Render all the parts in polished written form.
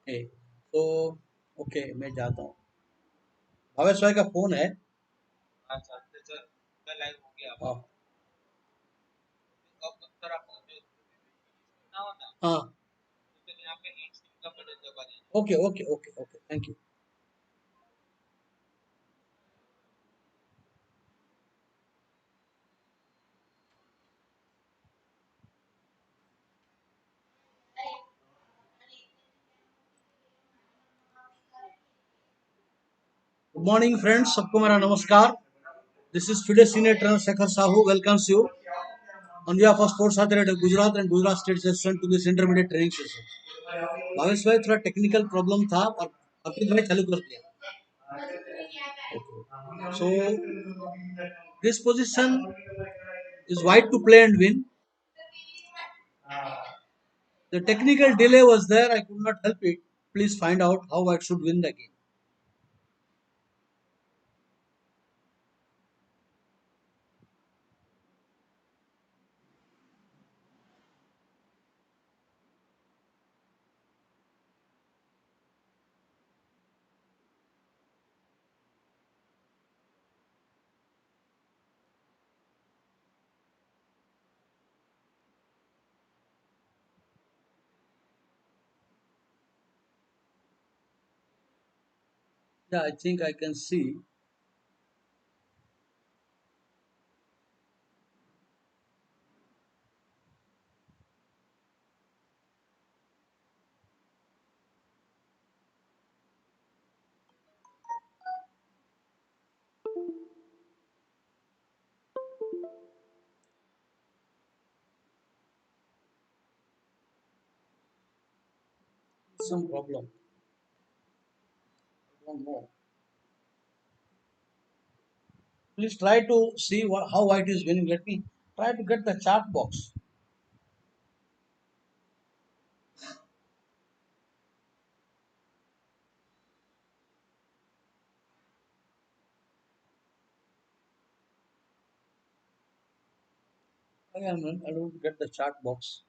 है तो ओके मैं जाता हूँ। भावेश भाई का फोन है। हाँ हाँ okay okay okay okay thank you. Good morning friends, सबको मेरा नमस्कार। This is today senior trainer Shekhar Sahu welcomes you on behalf of Sports Authority of Gujarat and Gujarat State Session to this intermediate training session। Bhavesh भाई थोड़ा technical problem था और अर्पित भाई चालू कर दिया। So this position is wide to play and win. The technical delay was there. I could not help it. Please find out how I should win the game. Yeah, I think I can see some problem. I don't know. Please try to see how white is winning. Let me try to get the chart box. I don't get the chart box.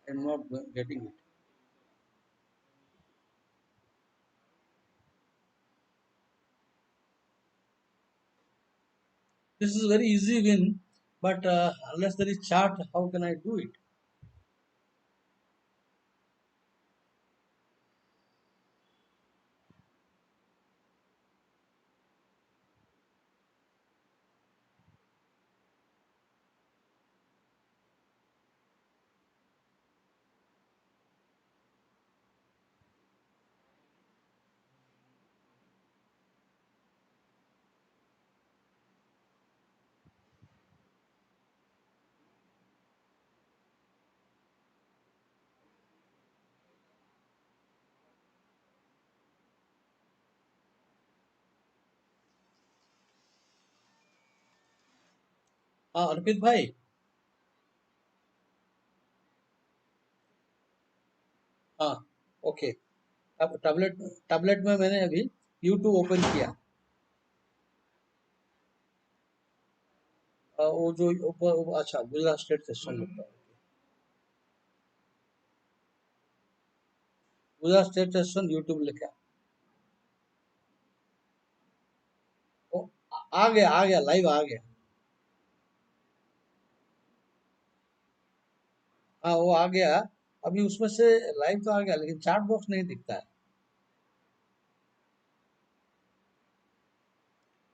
I'm not getting it. This is very easy win, but unless there is chart, how can I do it? हाँ अर्पित भाई। हाँ okay. अब tablet tablet में मैंने अभी YouTube open किया। वो जो ऊपर अच्छा गुजरात स्टेट सेशन लिखा है। गुजरात स्टेट सेशन यूट्यूब लिखा। वो आ गया लाइव आ गया। हाँ वो आ गया। अभी उसमें से लाइव तो आ गया लेकिन चार्ट बॉक्स नहीं दिखता है।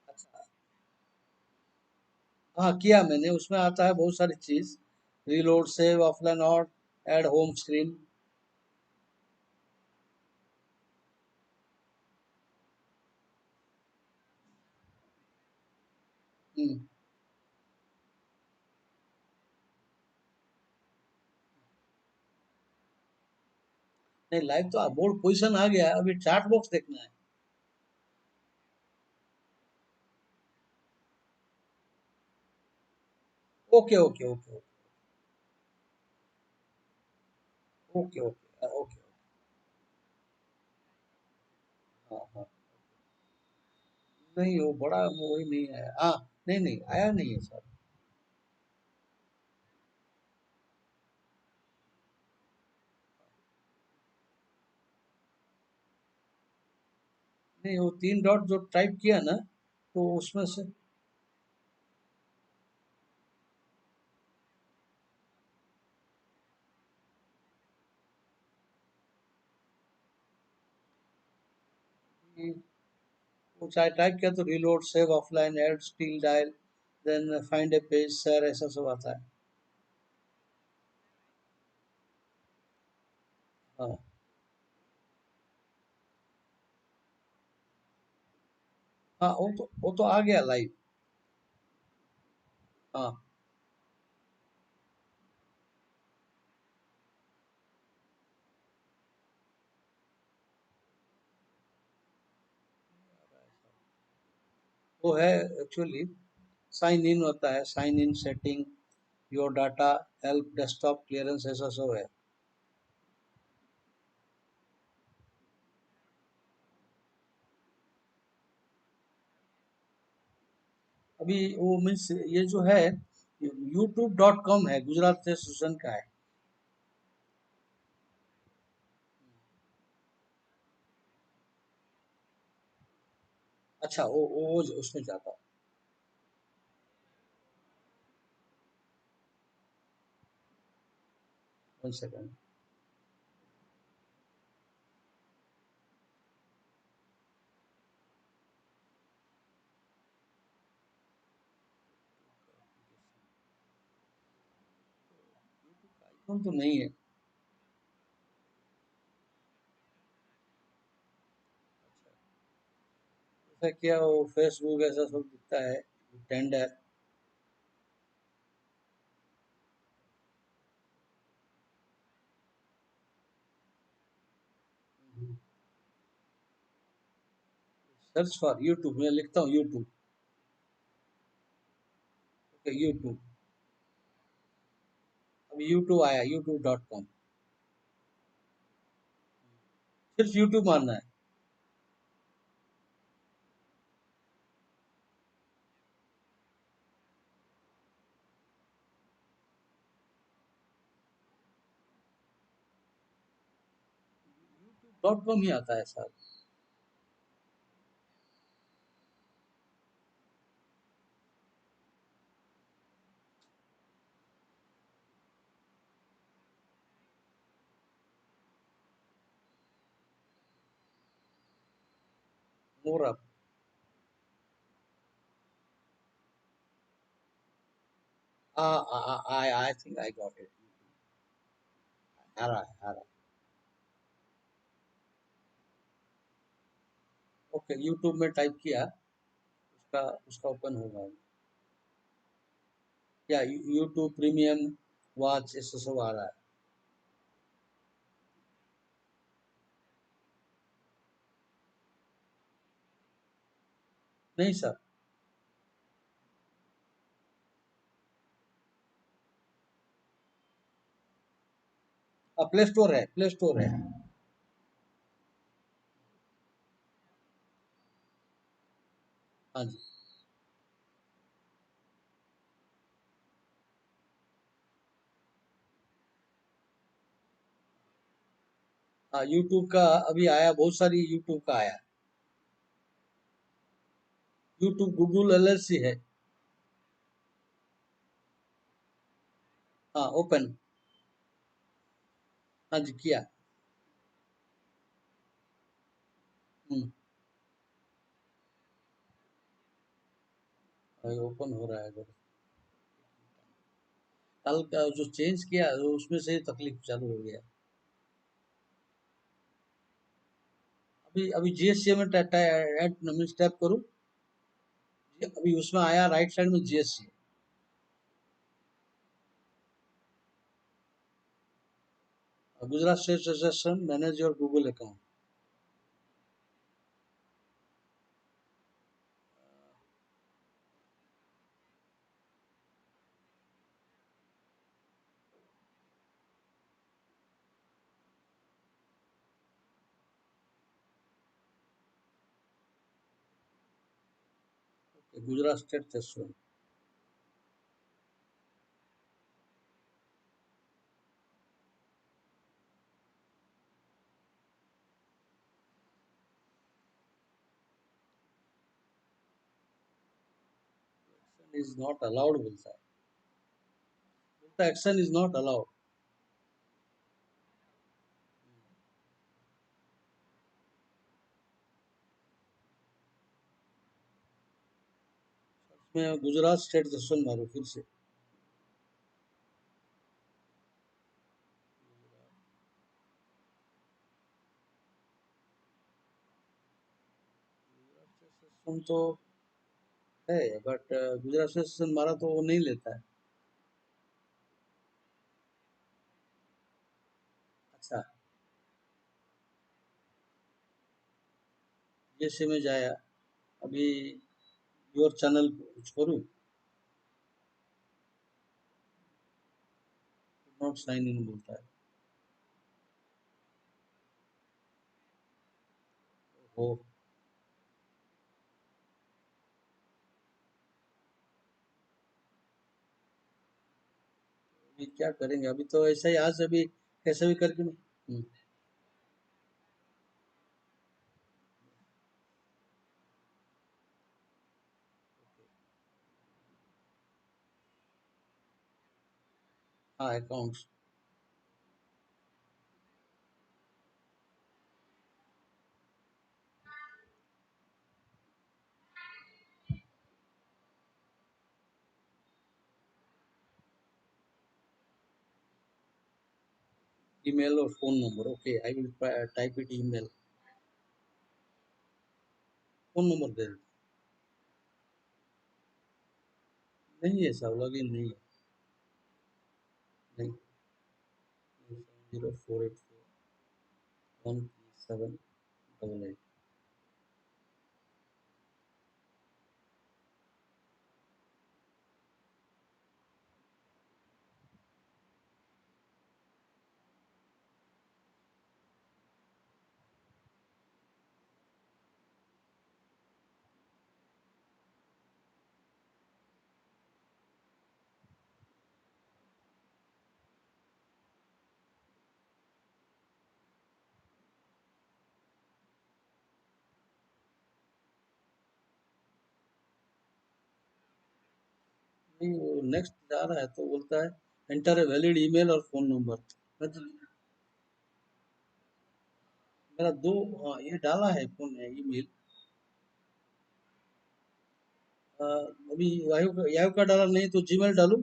अच्छा हाँ किया मैंने। उसमें आता है बहुत सारी चीज। रीलोड सेव ऑफलाइन और ऐड होम स्क्रीन। नहीं, लाइव तो बोर्ड पोजीशन आ गया, अभी चार्ट बॉक्स देखना है। Okay okay okay okay okay okay. हाँ हाँ। नहीं, वो बड़ा वो वही नहीं आया। हाँ, नहीं नहीं आया नहीं है सर। नहीं, वो तीन डॉट जो टाइप किया ना, तो उसमें से वो चाहे टाइप किया तो reload, save offline, add, steel dial, then find a page, share, ऐसा सब आता है। हाँ हाँ, वो तो आ गया लाइव। हाँ। वो है एक्चुअली, साइन इन होता है, sign in setting, your data, help, desktop clearance, ऐसा सब है। अभी वो मीन्स ये जो है youtube.com है, गुजरात एसोसिएशन का है। अच्छा, वो उसमें जाता। 1 सेकंड। आइकॉन तो नहीं है। ऐसा क्या, वो फेसबुक ऐसा सब दिखता है, ट्रेंड है। सर्च फॉर यूट्यूब, मैं लिखता हूँ यूट्यूब। Okay, YouTube. अब यूट्यूब आया, youtube.com। सिर्फ यूट्यूब मारना है। .com ही आता है sir. More up. I think I got it. आ रहा है, आ रहा है। ओके, यूट्यूब में टाइप किया, उसका उसका ओपन होगा। या यूट्यूब प्रीमियम वॉच ऐसा सब आ रहा है। नहीं सर। प्ले स्टोर है, प्ले स्टोर है। हाँ जी। हाँ, यूट्यूब का अभी आया, बहुत सारी यूट्यूब का आया। यूट्यूब गूगल एलएलसी है। हाँ, ओपन। हाँ जी, किया। ओपन हो रहा है इधर। कल का जो चेंज किया, उसमें से तकलीफ चालू हो गया। अभी अभी जीएससी में ऐड मीन्स टैप करूँ। अभी उसमें आया राइट साइड में GSC. Gujarat State Association, manage your Google account. Okay, Gujarat State Association. Is not allowed बोलता है. बोलता है action is not allowed. मैं गुजरात स्टेट जसवंत मारू फिर से. हम तो है बट गुजरात स्टेट मारा तो वो नहीं लेता है. अच्छा जैसे मैं जाया अभी योर चैनल कुछ करूँ नॉट साइन इन बोलता है. ओ अभी क्या करेंगे अभी तो ऐसा ही आज अभी कैसे भी करके. हाँ अकाउंट्स. ईमेल और phone number. Okay I will type it email. Phone number दे. नहीं है सब लॉगिन नहीं है. नहीं 0484 13788. नहीं वो नेक्स्ट जा रहा है तो बोलता है एंटर ए वैलिड ईमेल और फोन नंबर. मैं तो मेरा दो ये डाला है फोन ईमेल. अभी याहू का डाला नहीं तो जीमेल डालूं.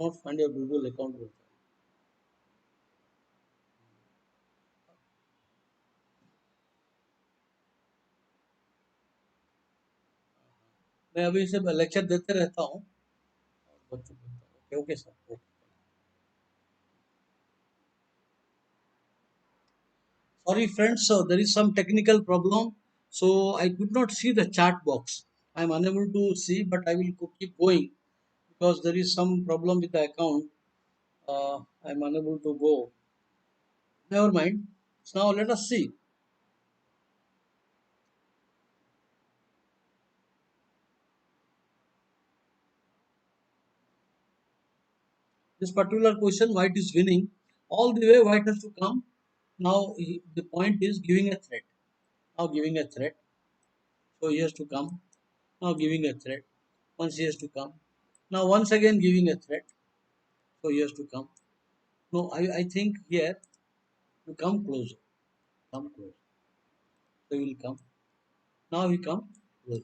Not find your Google account बोलता है. मैं अभी से लेक्चर देते रहता हूँ बच्चों को. Okay okay sir. Sorry friends, so there is some technical problem. So I could not see the chat box. I am unable to see, but I will keep going because there is some problem with the account. I am unable to go. Never mind. So now let us see. This particular question, white is winning. All the way white has to come. Now the point is giving a threat. Now giving a threat. So he has to come. Now giving a threat. Once he has to come. Now once again giving a threat. So he has to come. No, I think here you come closer. Come close. So he will come. Now he come close.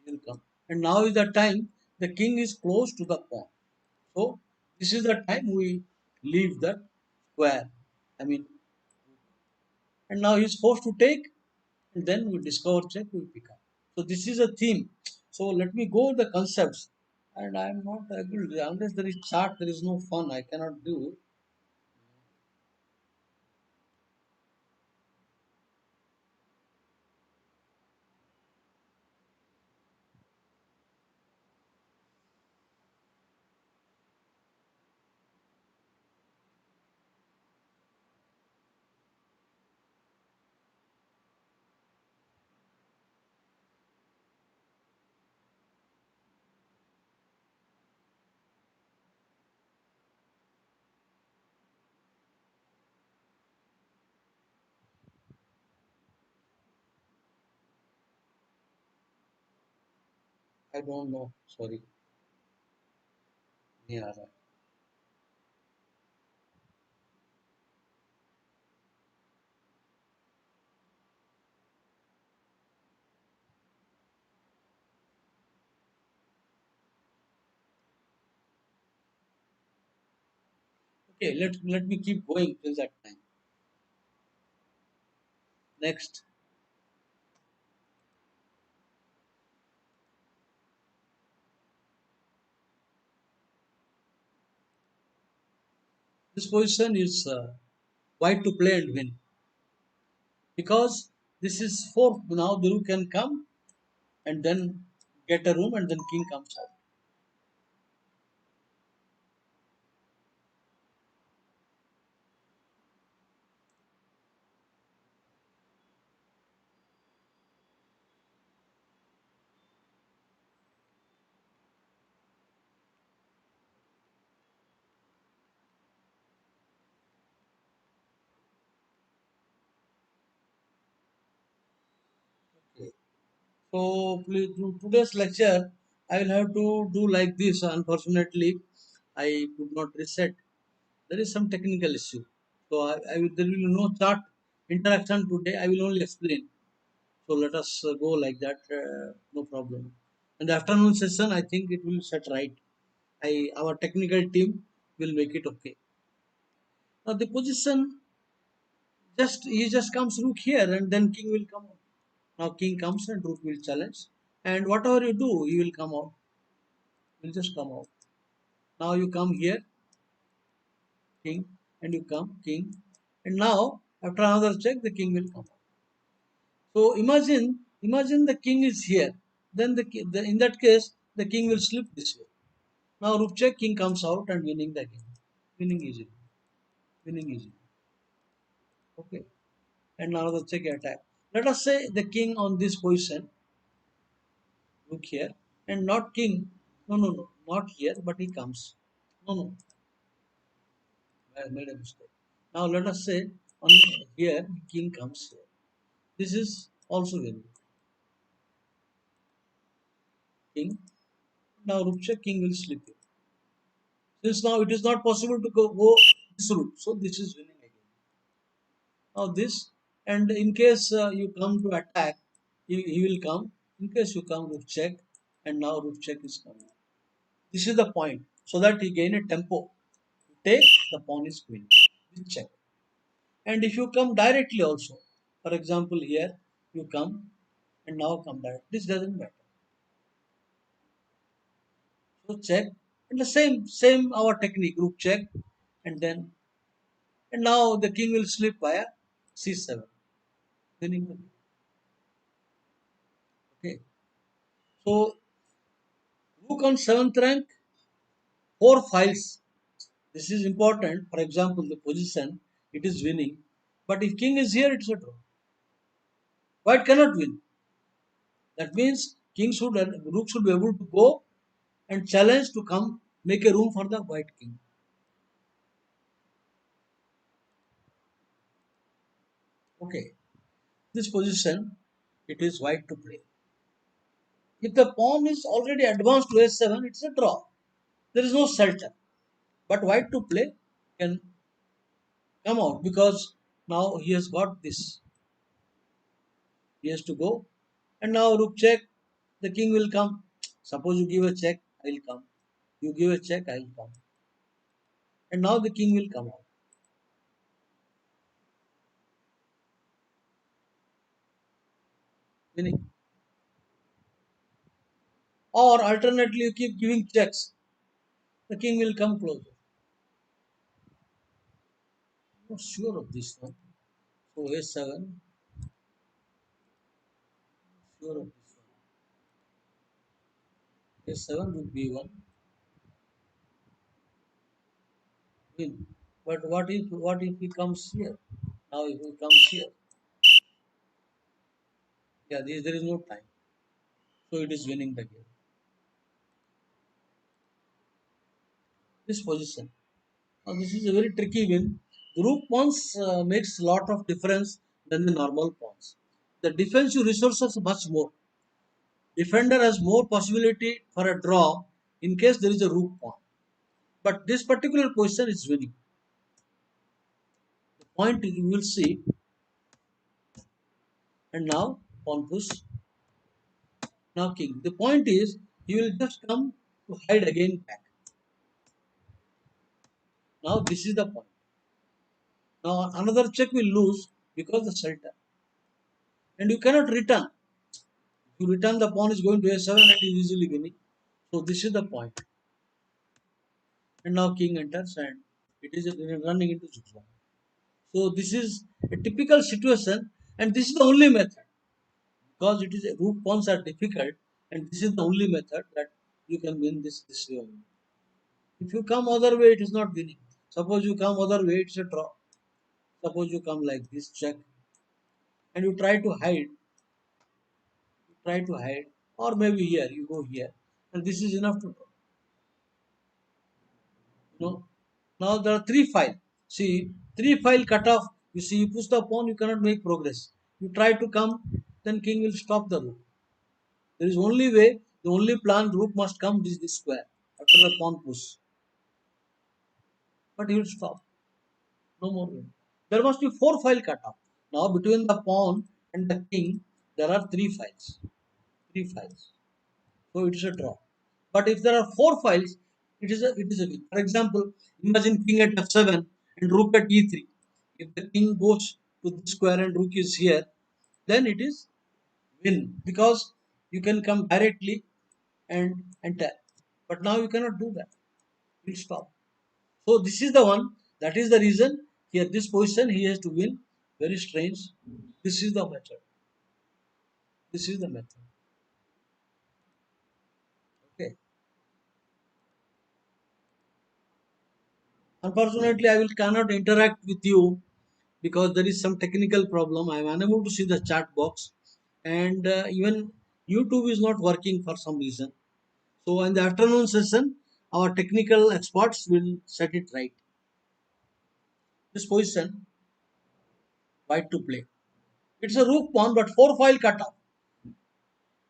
will come. And now is the time the king is close to the pawn. So this is the time we leave the square. I mean, and now he is forced to take, and then we discover check, we pick up. So this is a theme. So let me go the concepts. And I am not able to, unless there is chart, there is no fun. I cannot do. I don't know. Sorry. Yeah. Okay, let me keep going till that time. Next, this position is white to play and win because this is four. Now the rook can come and then get a room and then king comes out. Okay. So please, today's lecture I will have to do like this. Unfortunately, I could not reset. There is some technical issue. So there will be no chart interaction today. I will only explain. So let us go like that. No problem. And the afternoon session, I think it will set right. Our technical team will make it okay. Now the position just he just comes rook here and then king will come out. Now king comes and rook will challenge. And whatever you do, he will come out. He will just come out. Now you come here, king, and you come king. And now after another check, the king will come out. So imagine the king is here. Then in that case, the king will slip this way. Now rook check, king comes out and winning the game. Winning easily. Winning easily. Okay. And another check attack. Let us say the king on this position, rook here, and not king. No, no, no, not here, but he comes. No, no, I made a mistake. Now let us say on here, king comes here. This is also winning. King. Now rook check, king will slip here. Since now it is not possible to go this route, so this is winning again. Now this, and in case you come to attack, he will come. In case you come rook check, and now rook check is coming. This is the point, so that he gain a tempo. Take the pawn is queen. This check. And if you come directly also, for example here you come and now come direct. This doesn't matter. So check and the same our technique rook check and then and now the king will slip via c7. Winning the game. Okay. So rook on seventh rank, four files. This is important. For example, the position it is winning, but if king is here, it's a draw. White cannot win. That means king should and rook should be able to go and challenge to come make a room for the white king. Okay, this position it is white to play. If the pawn is already advanced to a7, it's a draw. There is no shelter. But white to play can come out because now he has got this. He has to go. And now rook check. the king will come. Suppose you give a check, I will come. You give a check, I will come. And now the king will come out. Winning. Or alternately, you keep giving checks, the king will come closer. I'm not sure of this one. So A7, sure of this one. A7 would be one. Win. But what if he comes here? Now if he comes here, yeah, there is no time. So it is winning the game. This position. Now this is a very tricky win. Group pawns makes a lot of difference than the normal pawns. The defensive resources much more. Defender has more possibility for a draw in case there is a rook pawn. But this particular position is winning. The point you will see, and now pawn push, now king. The point is he will just come to hide again back. Now this is the point. Now another check will lose because the shelter. And you cannot return. If you return, the pawn is going to a7 and is easily winning. So this is the point. And now king enters and it is running into 6-1. So this is a typical situation and this is the only method because it is rook pawns are difficult and this is the only method that you can win this way only. If you come other way, it is not winning. Suppose you come other way, it's a draw. Suppose you come like this, check, and you try to hide, or maybe here you go here, and this is enough to draw. You know. Now there are three file. See, three file cut off. You see, you push the pawn, you cannot make progress. You try to come, then king will stop the rook. There is only way, the only plan rook must come this square after the pawn push. But he will stop. No more way. There must be four file cut off. Now between the pawn and the king, there are three files. Three files. So it is a draw. But if there are four files, it is a win. For example, imagine king at f7 and rook at e3. If the king goes to the square and rook is here, then it is win because you can come directly and enter. But now you cannot do that. You stop. So this is the one. That is the reason here this position he has to win. Very strange. This is the method. This is the method. Okay. Unfortunately, I will cannot interact with you because there is some technical problem. I am unable to see the chat box, and even YouTube is not working for some reason. So in the afternoon session, our technical experts will set it right. This position, white to play. It's a rook pawn, but four file cut off.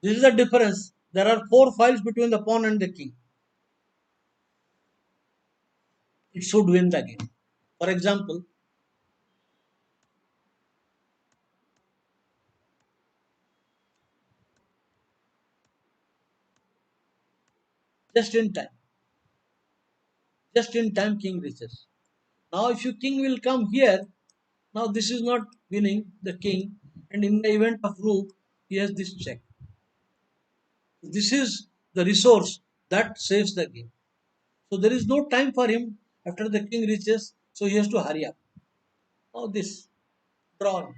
This is the difference. There are four files between the pawn and the king. It should win the game. For example, just in time, just in time, king reaches. Now, if your king will come here, now this is not winning the king, and in the event of rook, he has this check. This is the resource that saves the game. So there is no time for him after the king reaches, so he has to hurry up. Now this draw.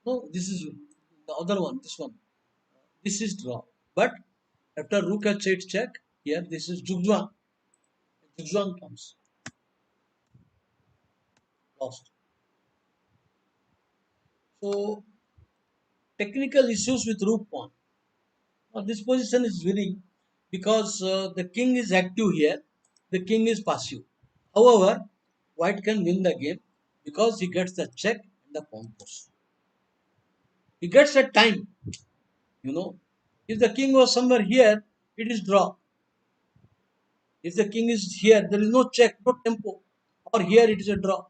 No, this is the other one. This one. This is draw. But after rook h8 check, here this is Jugjuan. Jugjuan comes. Lost. So technical issues with rook pawn. Now this position is winning because the king is active here. The king is passive. However, white can win the game because he gets the check and the pawn push. He gets a time, you know. If the king was somewhere here, it is draw. If the king is here, there is no check, no tempo. Or here it is a draw.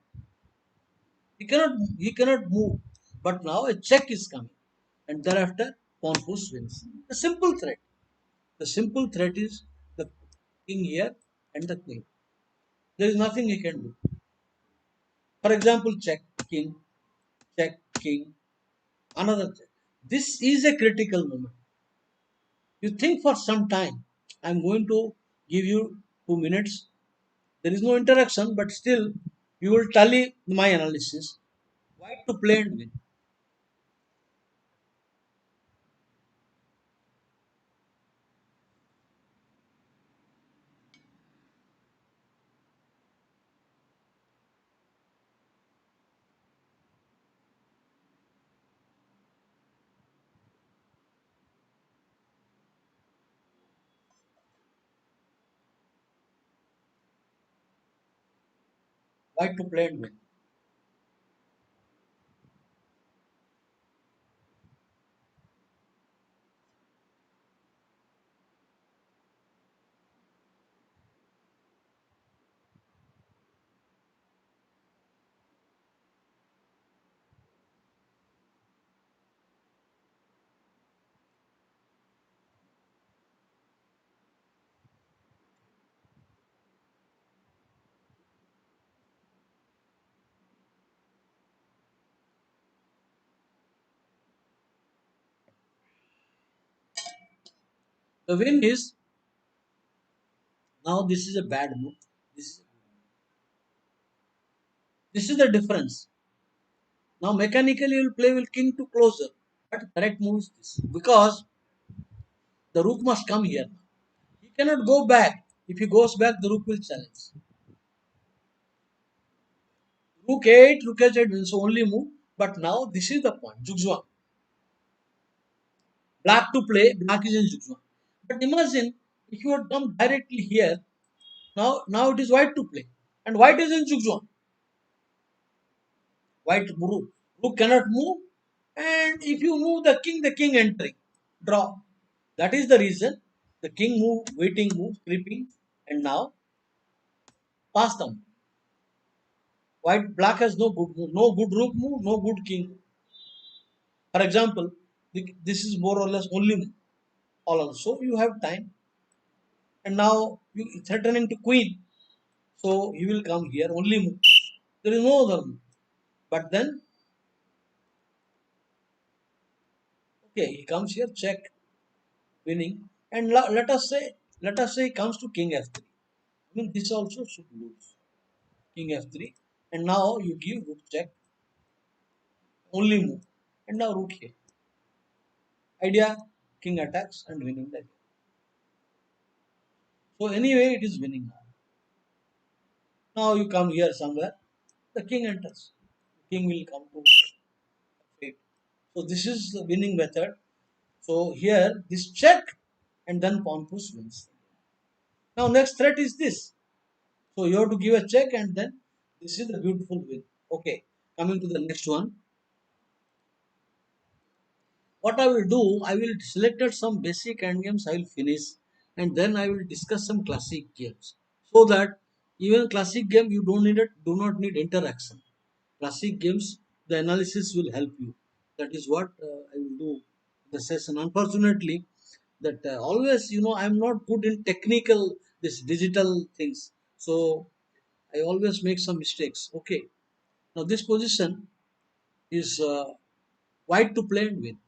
He cannot move. But now a check is coming, and thereafter pawn push wins. The simple threat. The simple threat is the king here and the queen. There is nothing he can do. For example, check, king, another check. This is a critical moment. You think for some time. I'm going to give you 2 minutes. There is no interaction, but still you will tally my analysis. White to play and win. White to play and win. The win is now this is a bad move. This, this is the difference. Now mechanically you will play with king to closer. But correct move is this. Because the rook must come here. He cannot go back. If he goes back, the rook will challenge. Rook 8, rook h8 wins only move. But now this is the point. Zugzwang. Black to play, black is in Zugzwang. But imagine if you had come directly here, now it is white to play. And white is in Zugzwang. White rook cannot move. And if you move the king entering. Draw. That is the reason the king move, waiting move, creeping. And now pass down. White black has no good move, no good rook move, no good king. For example, this is more or less only move. All also you have time. And now you threatening to queen. So he will come here only move. There is no other move. But then okay, he comes here, check, winning. And let us say he comes to king f3. I mean this also should lose. King f3. And now you give rook check, only move. And now rook here. Idea, king attacks and winning the game. So anyway, it is winning now. Now you come here somewhere, the king enters. King will come to fate. So this is the winning method. So here this check and then pawn push wins. Now next threat is this. So you have to give a check and then this is the beautiful win. Okay, coming to the next one. What I will do, I will selected some basic end games I will finish and then I will discuss some classic games. So that even classic game you do not need interaction. Classic games, the analysis will help you. That is what I will do in the session. Unfortunately, that always I'm not good in technical this digital things. So I always make some mistakes. Okay. Now this position is white to play and win.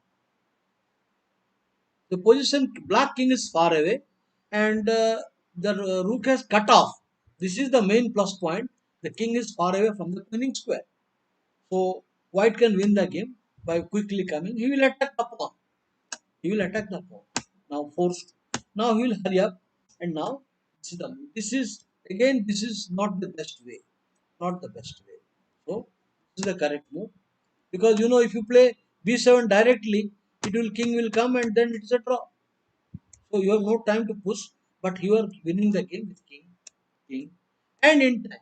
The position black king is far away and the rook has cut off. This is the main plus point. The king is far away from the winning square. So white can win the game by quickly coming. He will attack the pawn. He will attack the pawn. Now forced. Now he will hurry up. And now this is not the best way. Not the best way. So this is the correct move. Because if you play b7 directly, king will come and then it's a draw. So you have no time to push, but you are winning the game with king, and in time.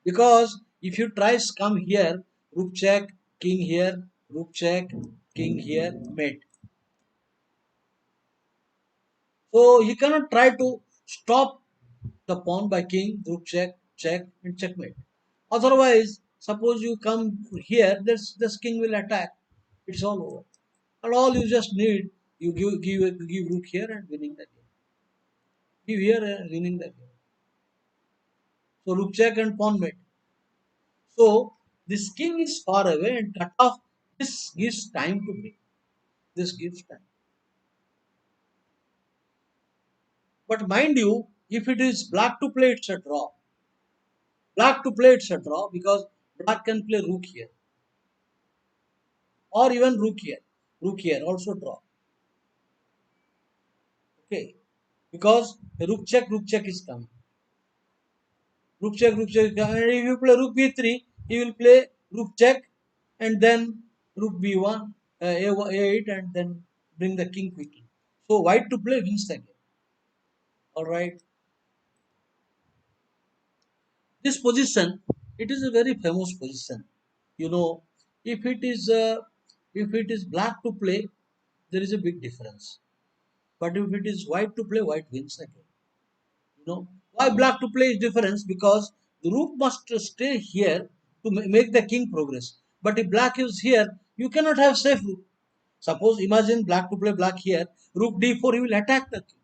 Because if you try come here, rook check, king here, rook check, king here, mate. So he cannot try to stop the pawn by king, rook check, check, and checkmate. Otherwise, Suppose you come here, this king will attack. It's all over. And all you just need, you give rook here and winning the game. Give here and winning the game. So rook check and pawn mate. So this king is far away and cut off. This gives time to break. This gives time. But mind you, if it is black to play, it's a draw. Black to play, it's a draw because black can play rook here or even rook here. Rook here also draw. Okay, because rook check is coming. Rook check, and if you play rook b3, he will play rook check and then rook b1, a8, and then bring the king quickly. So white to play wins the game. All right, this position, it is a very famous position. You know, if it is black to play, there is a big difference. But if it is white to play, white wins the game. You know why black to play is difference, because the rook must stay here to make the king progress. But if black is here, you cannot have safe rook. Suppose imagine black to play black here, rook d4, he will attack the king,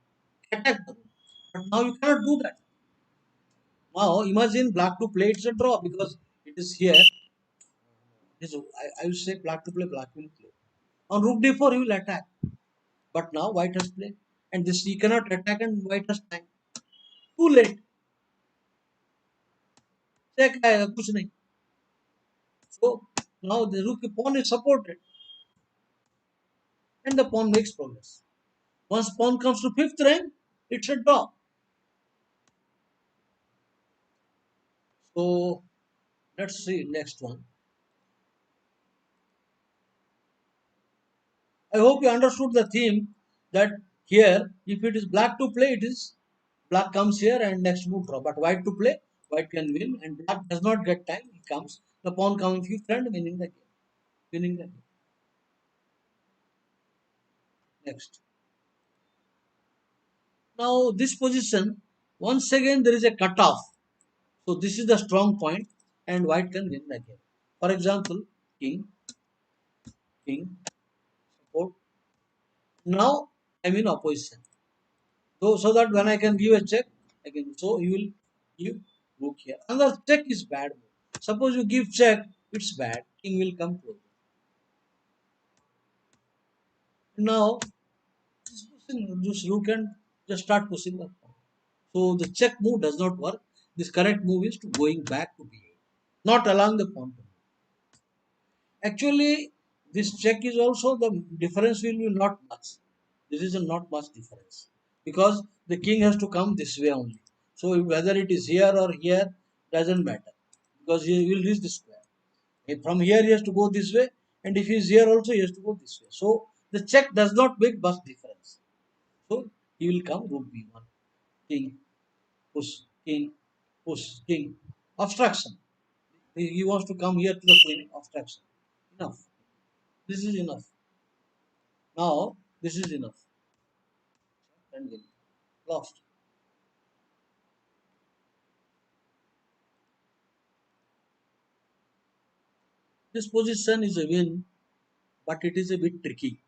attack the rook. But now you cannot do that. Now imagine black to play, it's a draw because it is here. I will say black to play, black will play. On rook d4, he will attack. But now white has played. And this he cannot attack and white has time. Too late. Check कुछ नहीं. So now the rook pawn is supported and the pawn makes progress. Once pawn comes to fifth rank, it's a draw. So let's see next one. I hope you understood the theme that here, if it is black to play, it is black comes here and next move draw. But white to play, white can win and black does not get time. It comes. The pawn comes fifth and winning the game. Winning the game. Next. Now this position, once again there is a cutoff. So this is the strong point and white can win the game. For example, king, king, support. Now I'm in opposition. So that when I can give a check, I can. So you will give rook here. Another check is bad. Suppose you give check, it's bad. King will come closer. Now just rook and just start pushing the pawn. So the check move does not work. This correct move is to going back to b8, not allowing the pawn to move. Actually, this check is also the difference will be not much. This is a not much difference because the king has to come this way only. So whether it is here or here doesn't matter because he will reach the square. If from here he has to go this way, and if he is here also he has to go this way. So the check does not make much difference. So he will come rook b1, king, push, king, push, king, obstruction. He wants to come here to the queen, obstruction. Enough. This is enough. Now, this is enough. And win. Lost. This position is a win, but it is a bit tricky.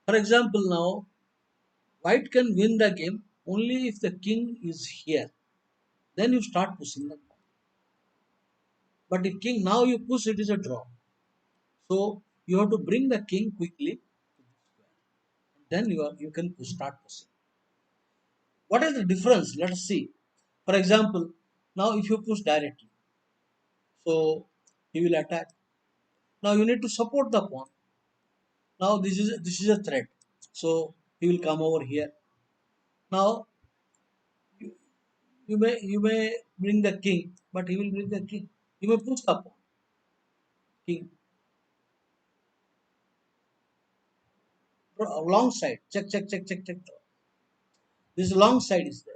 For example, now, white can win the game only if the king is here. Then you start pushing the pawn. But if king now you push, it is a draw. So you have to bring the king quickly. Then you can push, start pushing. What is the difference? Let us see. For example, now if you push directly, so he will attack. Now you need to support the pawn. Now this is a threat. So he will come over here. Now you, you may bring the king, but he will bring the king. You may push the pawn. King. Long side. Check, check, check, check, check. This long side is there.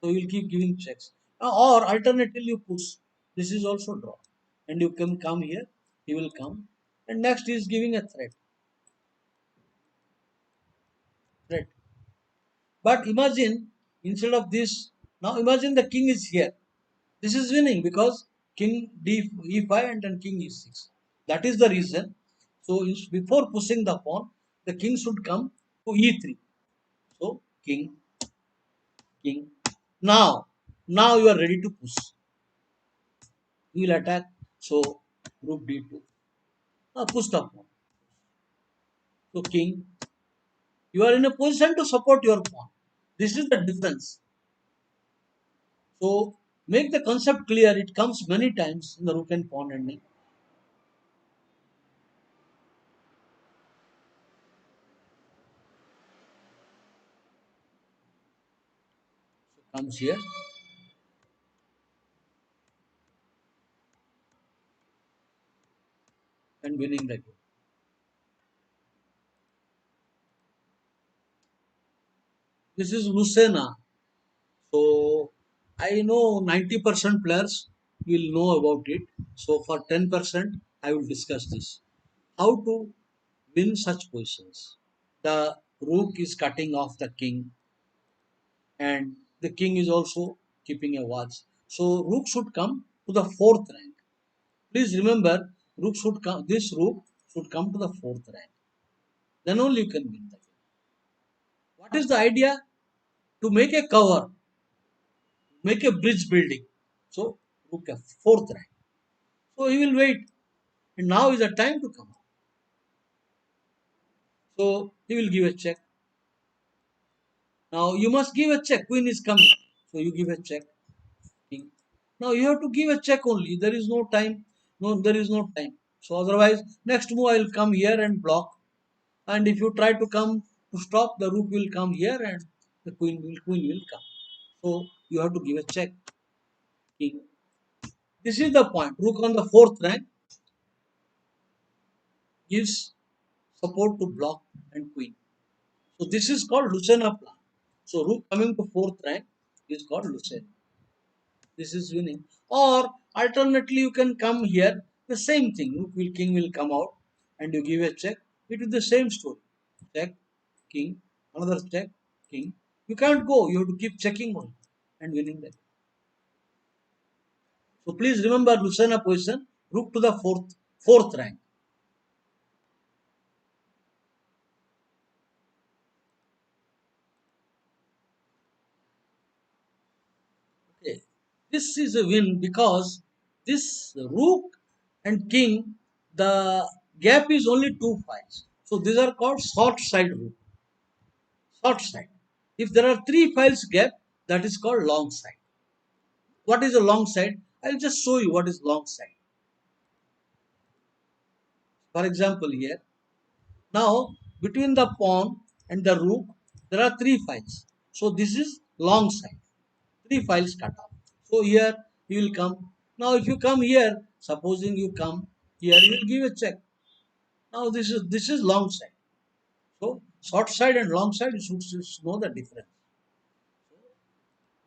So you will keep giving checks. Or alternatively you push. This is also draw. And you can come here. He will come. And next he is giving a threat. Threat. But imagine instead of this, now imagine the king is here. This is winning because king e5 and then king e6. That is the reason. So before pushing the pawn, the king should come to e3. So king, king. Now, now you are ready to push. You will attack. So rook d2. Now push the pawn. So king, you are in a position to support your pawn. This is the difference. So make the concept clear. It comes many times in the rook and pawn ending. So comes here and winning the game. This is Lucena. So I know 90% players will know about it. So for 10%, I will discuss this. How to win such positions. The rook is cutting off the king, and the king is also keeping a watch. So rook should come to the fourth rank. Please remember, rook should come. This rook should come to the fourth rank. Then only you can win the game. What is the idea? To make a cover, make a bridge building. So rook a fourth rank. So he will wait, and now is the time to come out. So he will give a check. Now you must give a check. Queen is coming, so you give a check. King. Now you have to give a check only. There is no time. No, there is no time. So otherwise, next move I will come here and block. And if you try to come to stop, the rook will come here and the queen will come. So you have to give a check. King. This is the point. Rook on the fourth rank gives support to block and queen. So this is called Lucena plan. So rook coming to fourth rank is called Lucena. This is winning. Or alternately, you can come here. The same thing. Rook will king will come out, and you give a check. It is the same story. Check, king, another check, king. You can't go. You have to keep checking on and winning that. So please remember Lucena position. Rook to the fourth rank. Okay. This is a win because this rook and king, the gap is only 2 files. So these are called short side rook. Short side. If there are 3 files gap, that is called long side. What is a long side? I'll just show you what is long side. For example, here, now between the pawn and the rook, there are 3 files. So this is long side. 3 files cut off. So here you will come. Now if you come here, supposing you come here, you will give a check. Now this is long side. So short side and long side, you should know the difference.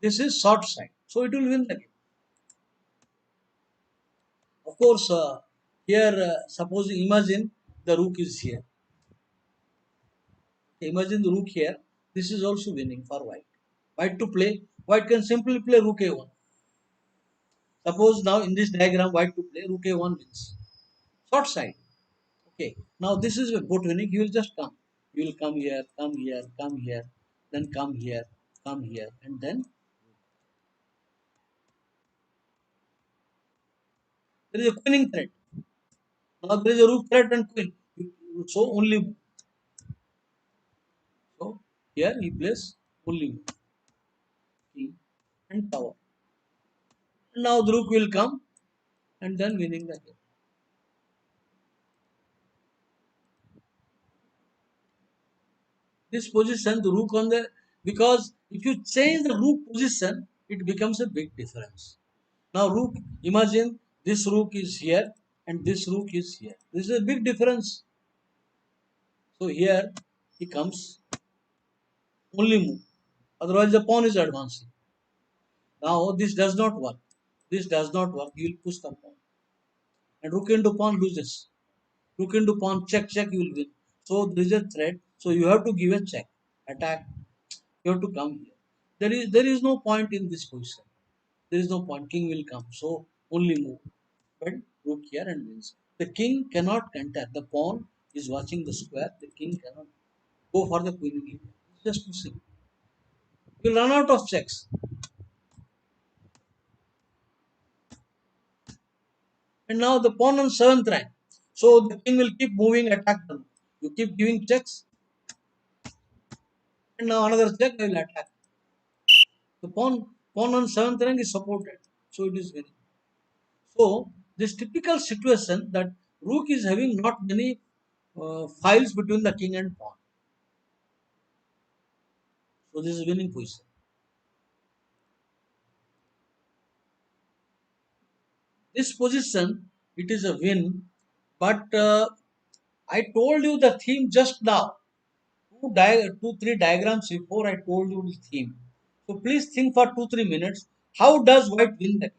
This is short side. So it will win the game. Of course, here, supposing imagine the rook is here. Imagine the rook here. This is also winning for white. White to play. White can simply play rook a1. Suppose now in this diagram, white to play rook a1 wins. Short side. Okay. Now this is a boat winning. You will just come. You will come here, come here, come here, then come here, and then there is a queening threat. Now there is a rook threat and queen. So only so here he plays only king and tower. Now the rook will come and then winning the game. This position, the rook on the, because if you change the rook position, it becomes a big difference. Now rook, imagine this rook is here and this rook is here. This is a big difference. So here he comes only move. Otherwise the pawn is advancing. Now this does not work. This does not work. You will push the pawn. And rook into pawn loses. Rook into pawn, check, check, you will win. So there is a threat. So you have to give a check. Attack. You have to come here. There is no point in this position. there is no point. King will come. So only move. But rook here and wins. The king cannot enter. The pawn is watching the square. The king cannot go for the queen area. It's just pushing. You run out of checks. And now the pawn on seventh rank. So the king will keep moving, attack them. You keep giving checks, and now another check I will attack. The pawn on seventh rank is supported. So it is winning. So this typical situation that rook is having not many files between the king and pawn. So this is winning position. This position, it is a win, but I told you the theme just now. Two, three diagrams before I told you the theme. So please think for 2, 3 minutes. How does white win the game?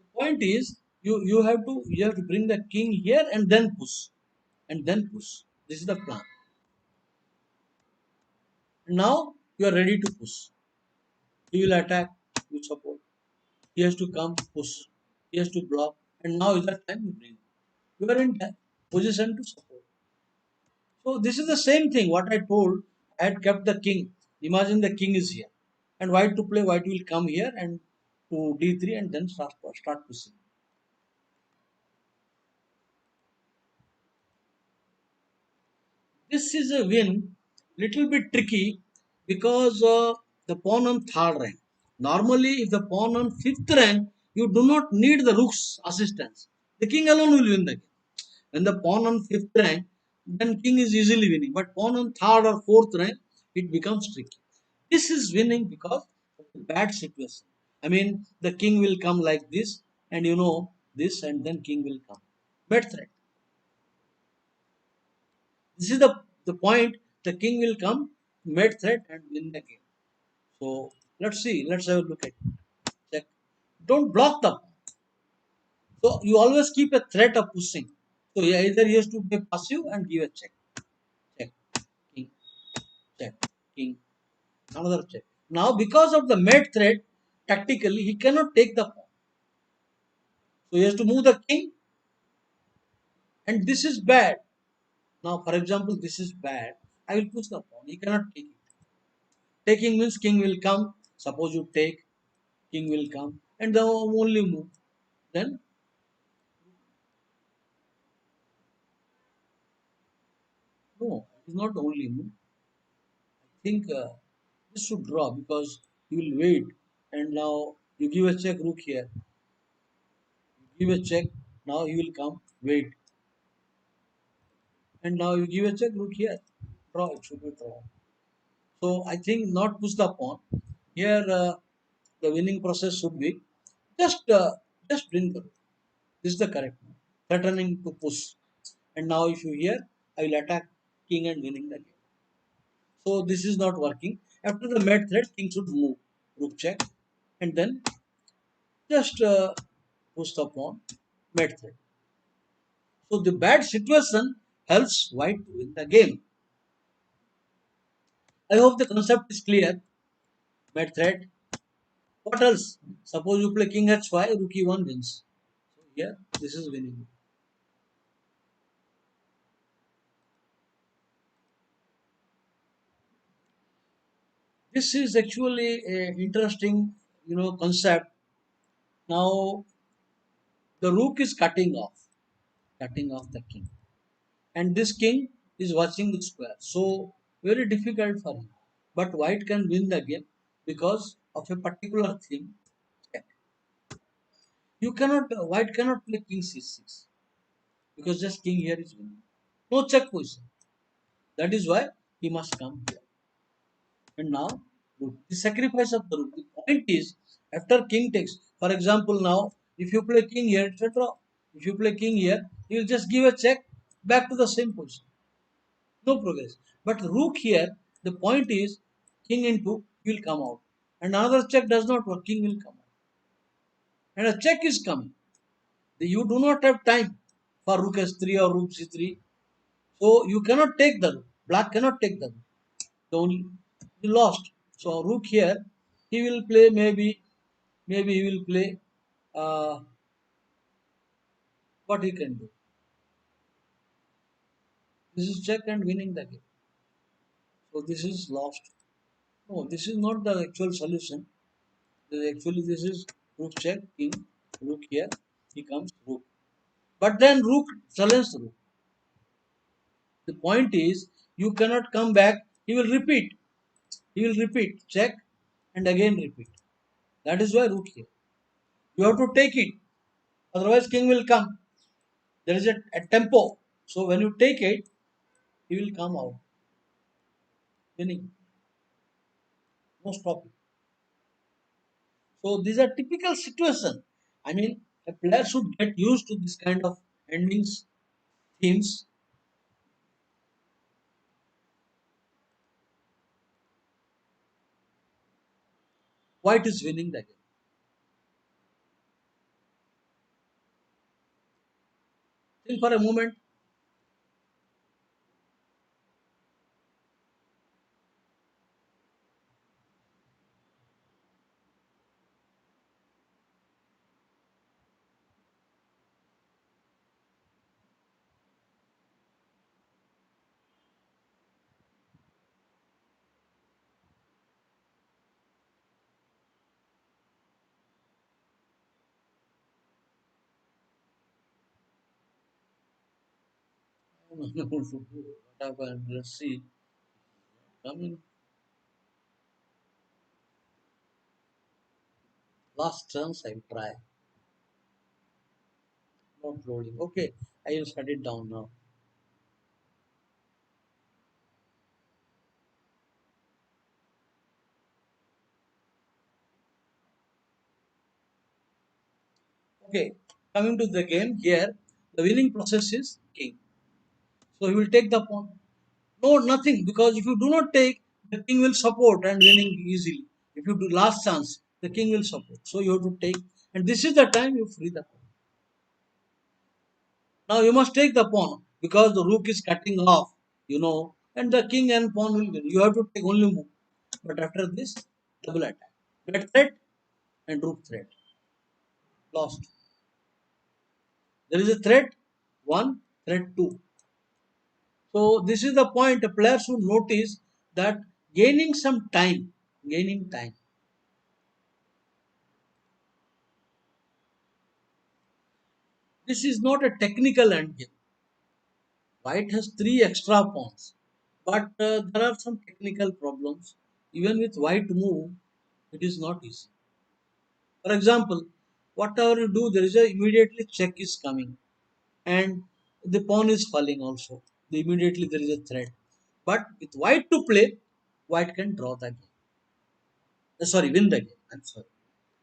The point is you have to bring the king here and then push. And then push. This is the plan. Now you are ready to push. He will attack, you support. He has to come, push. He has to block. And now is the time you bring. You are in position to support. So this is the same thing what I told. I had kept the king. Imagine the king is here. And white to play, white will come here and to d3 and then start pushing. This is a win, little bit tricky because the pawn on third rank. Normally, if the pawn on fifth rank, you do not need the rook's assistance. The king alone will win the game. When the pawn on fifth rank, then king is easily winning. But pawn on third or fourth rank, it becomes tricky. This is winning because of the bad situation. I mean, the king will come like this, and you know this, and then king will come. Bad threat. This is the point. The king will come, made threat, and win the game. So let's see. Let's have a look at it. Check. Don't block the pawn. So you always keep a threat of pushing. So either he has to be passive and give a check. Check. King. Check. King. Another check. Now because of the made threat, tactically he cannot take the pawn. So he has to move the king, and this is bad. Now, for example, this is bad. I will push the pawn. He cannot take it. Taking means king will come. Suppose you take, king will come, and the only move. Then no, it is not only move. I think this should draw because you will wait, and now you give a check rook here. You give a check. Now he will come. Wait, and now you give a check rook here. Draw. It should be draw. So I think not push the pawn. Here the winning process should be just uh, just bring the rook. This is the correct one. Threatening to push. And now if you hear, I will attack king and winning the game. So this is not working. After the mate threat, king should move. Rook check. And then just push the pawn. Mate threat. So the bad situation helps white to win the game. I hope the concept is clear. Mate threat. What else? Suppose you play king h5, rook e1 wins. So here, this is winning. This is actually a interesting, concept. Now the rook is cutting off the king, and this king is watching the square. So very difficult for him. But white can win the game because of a particular thing. Check. You cannot, white cannot play king c6 because just king here is winning. No check position. That is why he must come here. And now the sacrifice of the rook. The point is after king takes, for example, now if you play king here, etc. If you play king here, you will just give a check back to the same position. No progress. But rook here, the point is king into will come out. And another check does not work, king will come out. And a check is coming. You do not have time for rook s3 or rook c3. So you cannot take the rook. Black cannot take the rook. The only you lost. So rook here, he will play maybe he will play what he can do. This is check and winning the game. So this is lost. No, this is not the actual solution. Actually, this is rook check, king, rook here, he comes rook. But then rook challenges rook. The point is, you cannot come back. He will repeat. He will repeat. Check and again repeat. That is why rook here. You have to take it. Otherwise, king will come. There is a tempo. So when you take it, he will come out. Winning. No stopping. So these are typical situation. I mean, a player should get used to this kind of endings, themes. White is winning the game. Think for a moment. What happened? Let's see. Coming last chance, I will try. Not loading. Okay, I will shut it down now. Okay, coming to the game here, the winning process is king. So he will take the pawn. No, nothing, because if you do not take, the king will support and winning easily. If you do last chance, the king will support. So you have to take, and this is the time you free the pawn. Now you must take the pawn because the rook is cutting off, and the king and pawn will win. You have to take only move. But after this, double attack. Red threat and rook threat. Lost. There is a threat 1, threat 2. So this is the point a player should notice that gaining some time, gaining time. This is not a technical endgame. White has 3 extra pawns, but there are some technical problems. Even with white move, it is not easy. For example, whatever you do, there is a immediately check is coming, and the pawn is falling also. Immediately there is a threat. But with white to play, white can draw the game. Sorry, win the game. I'm sorry.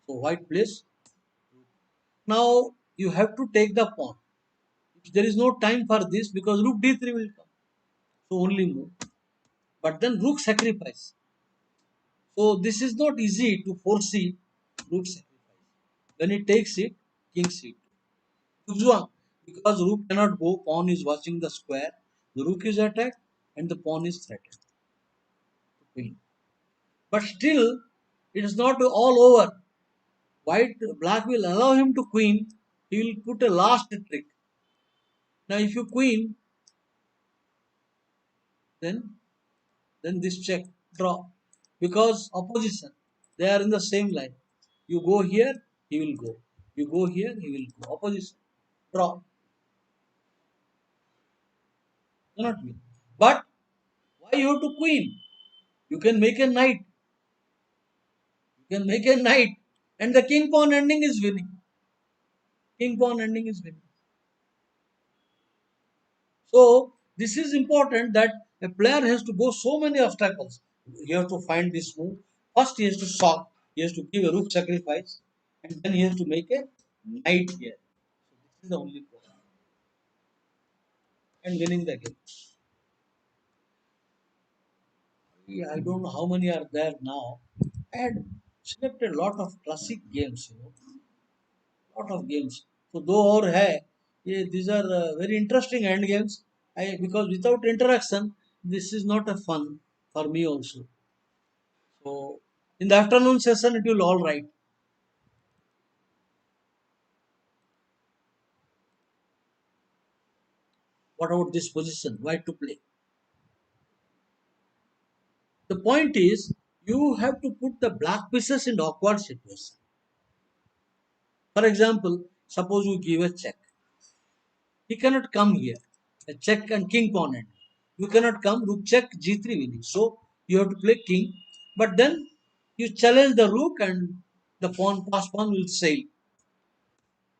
So white plays. Now you have to take the pawn. There is no time for this because rook d3 will come. So only move. But then rook sacrifice. So this is not easy to foresee rook sacrifice. When he takes it, king c2. Zhuang, because rook cannot go, pawn is watching the square. The rook is attacked and the pawn is threatened. Queen. But still, it is not all over. Black will allow him to queen. He will put a last trick. Now, if you queen, then this check draw because opposition, they are in the same line. You go here, he will go. You go here, he will go. Opposition, draw. Cannot win. But why you have to queen? You can make a knight. You can make a knight, and the king pawn ending is winning. King pawn ending is winning. So this is important that a player has to go so many obstacles. He has to find this move. First, he has to shock. He has to give a rook sacrifice, and then he has to make a knight here. So this is the only problem. And winning the game. Yeah, I don't know how many are there now. I had selected a lot of classic games, lot of games. So though और है, these are very interesting end games. Because without interaction, this is not a fun for me also. So in the afternoon session, it will all right. What about this position? Why to play? The point is, you have to put the black pieces in awkward situation. For example, suppose you give a check. He cannot come here. A check and king pawn end. You cannot come. Rook check g3 winning. So you have to play king. But then you challenge the rook and the pawn pass pawn will sail.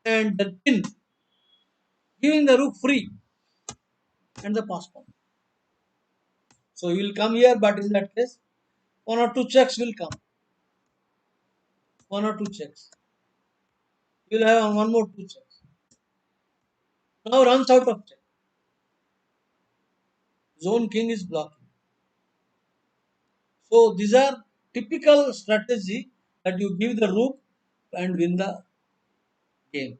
And the pin giving the rook free and the pass pawn. So he will come here, but in that case, one or two checks will come. One or two checks. You will have one more two checks. Now runs out of check. Zone king is blocking. So these are typical strategy that you give the rook and win the game.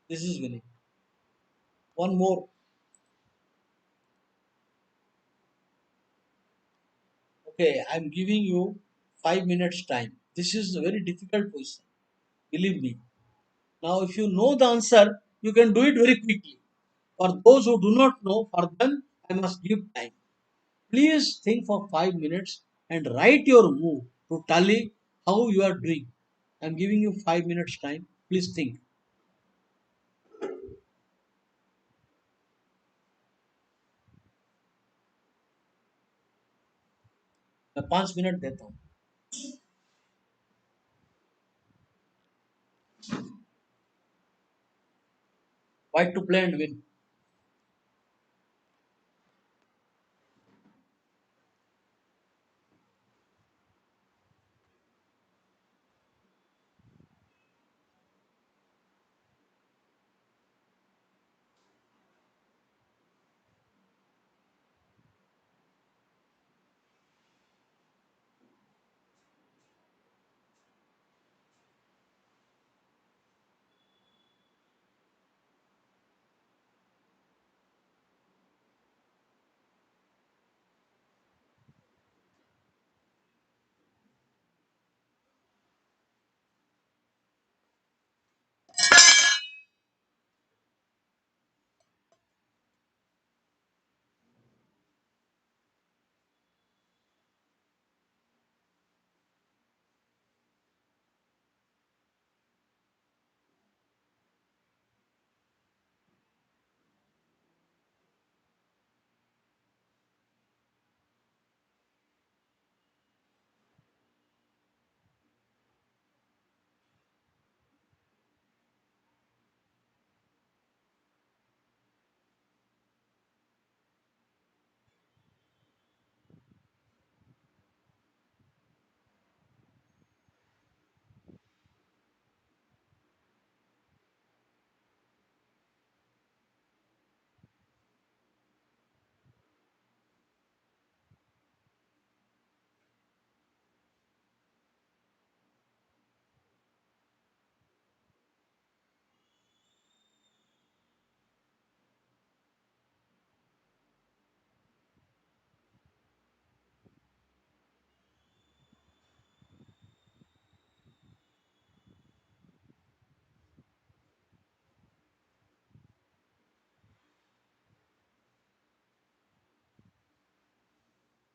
This is winning. One more. Okay, I'm giving you 5 minutes time. This is a very difficult question. Believe me. Now, if you know the answer, you can do it very quickly. For those who do not know, for them, I must give time. Please think for 5 minutes and write your move to tally how you are doing. I'm giving you 5 minutes time. Please think. मैं 5 minute देता हूँ. Why to play and win?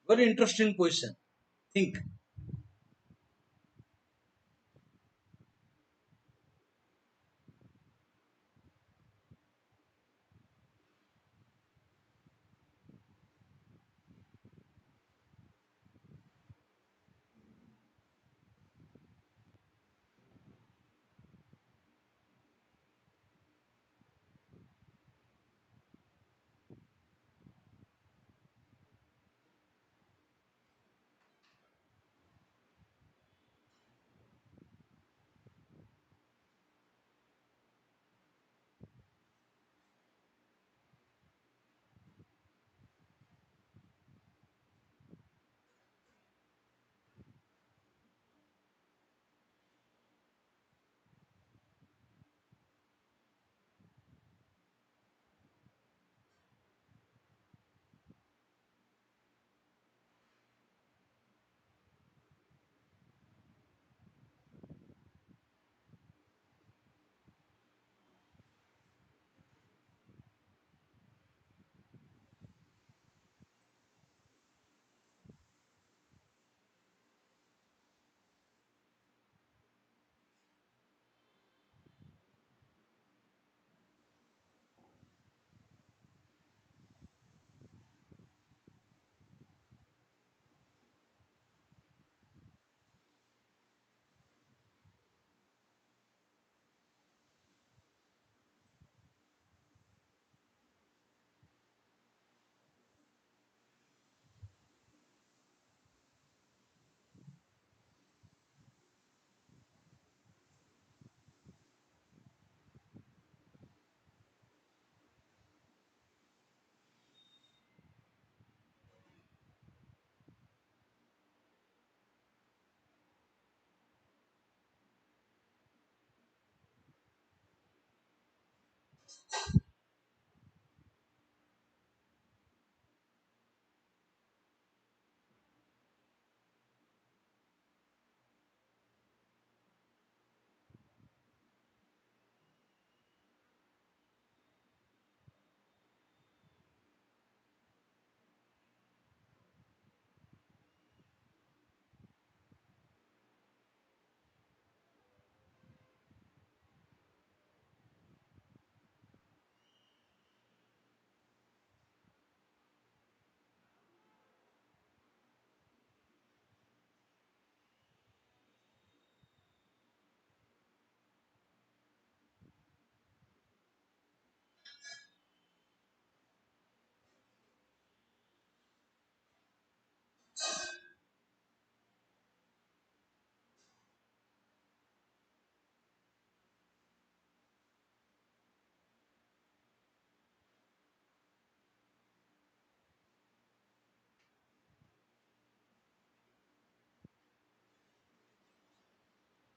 Very interesting question. Think.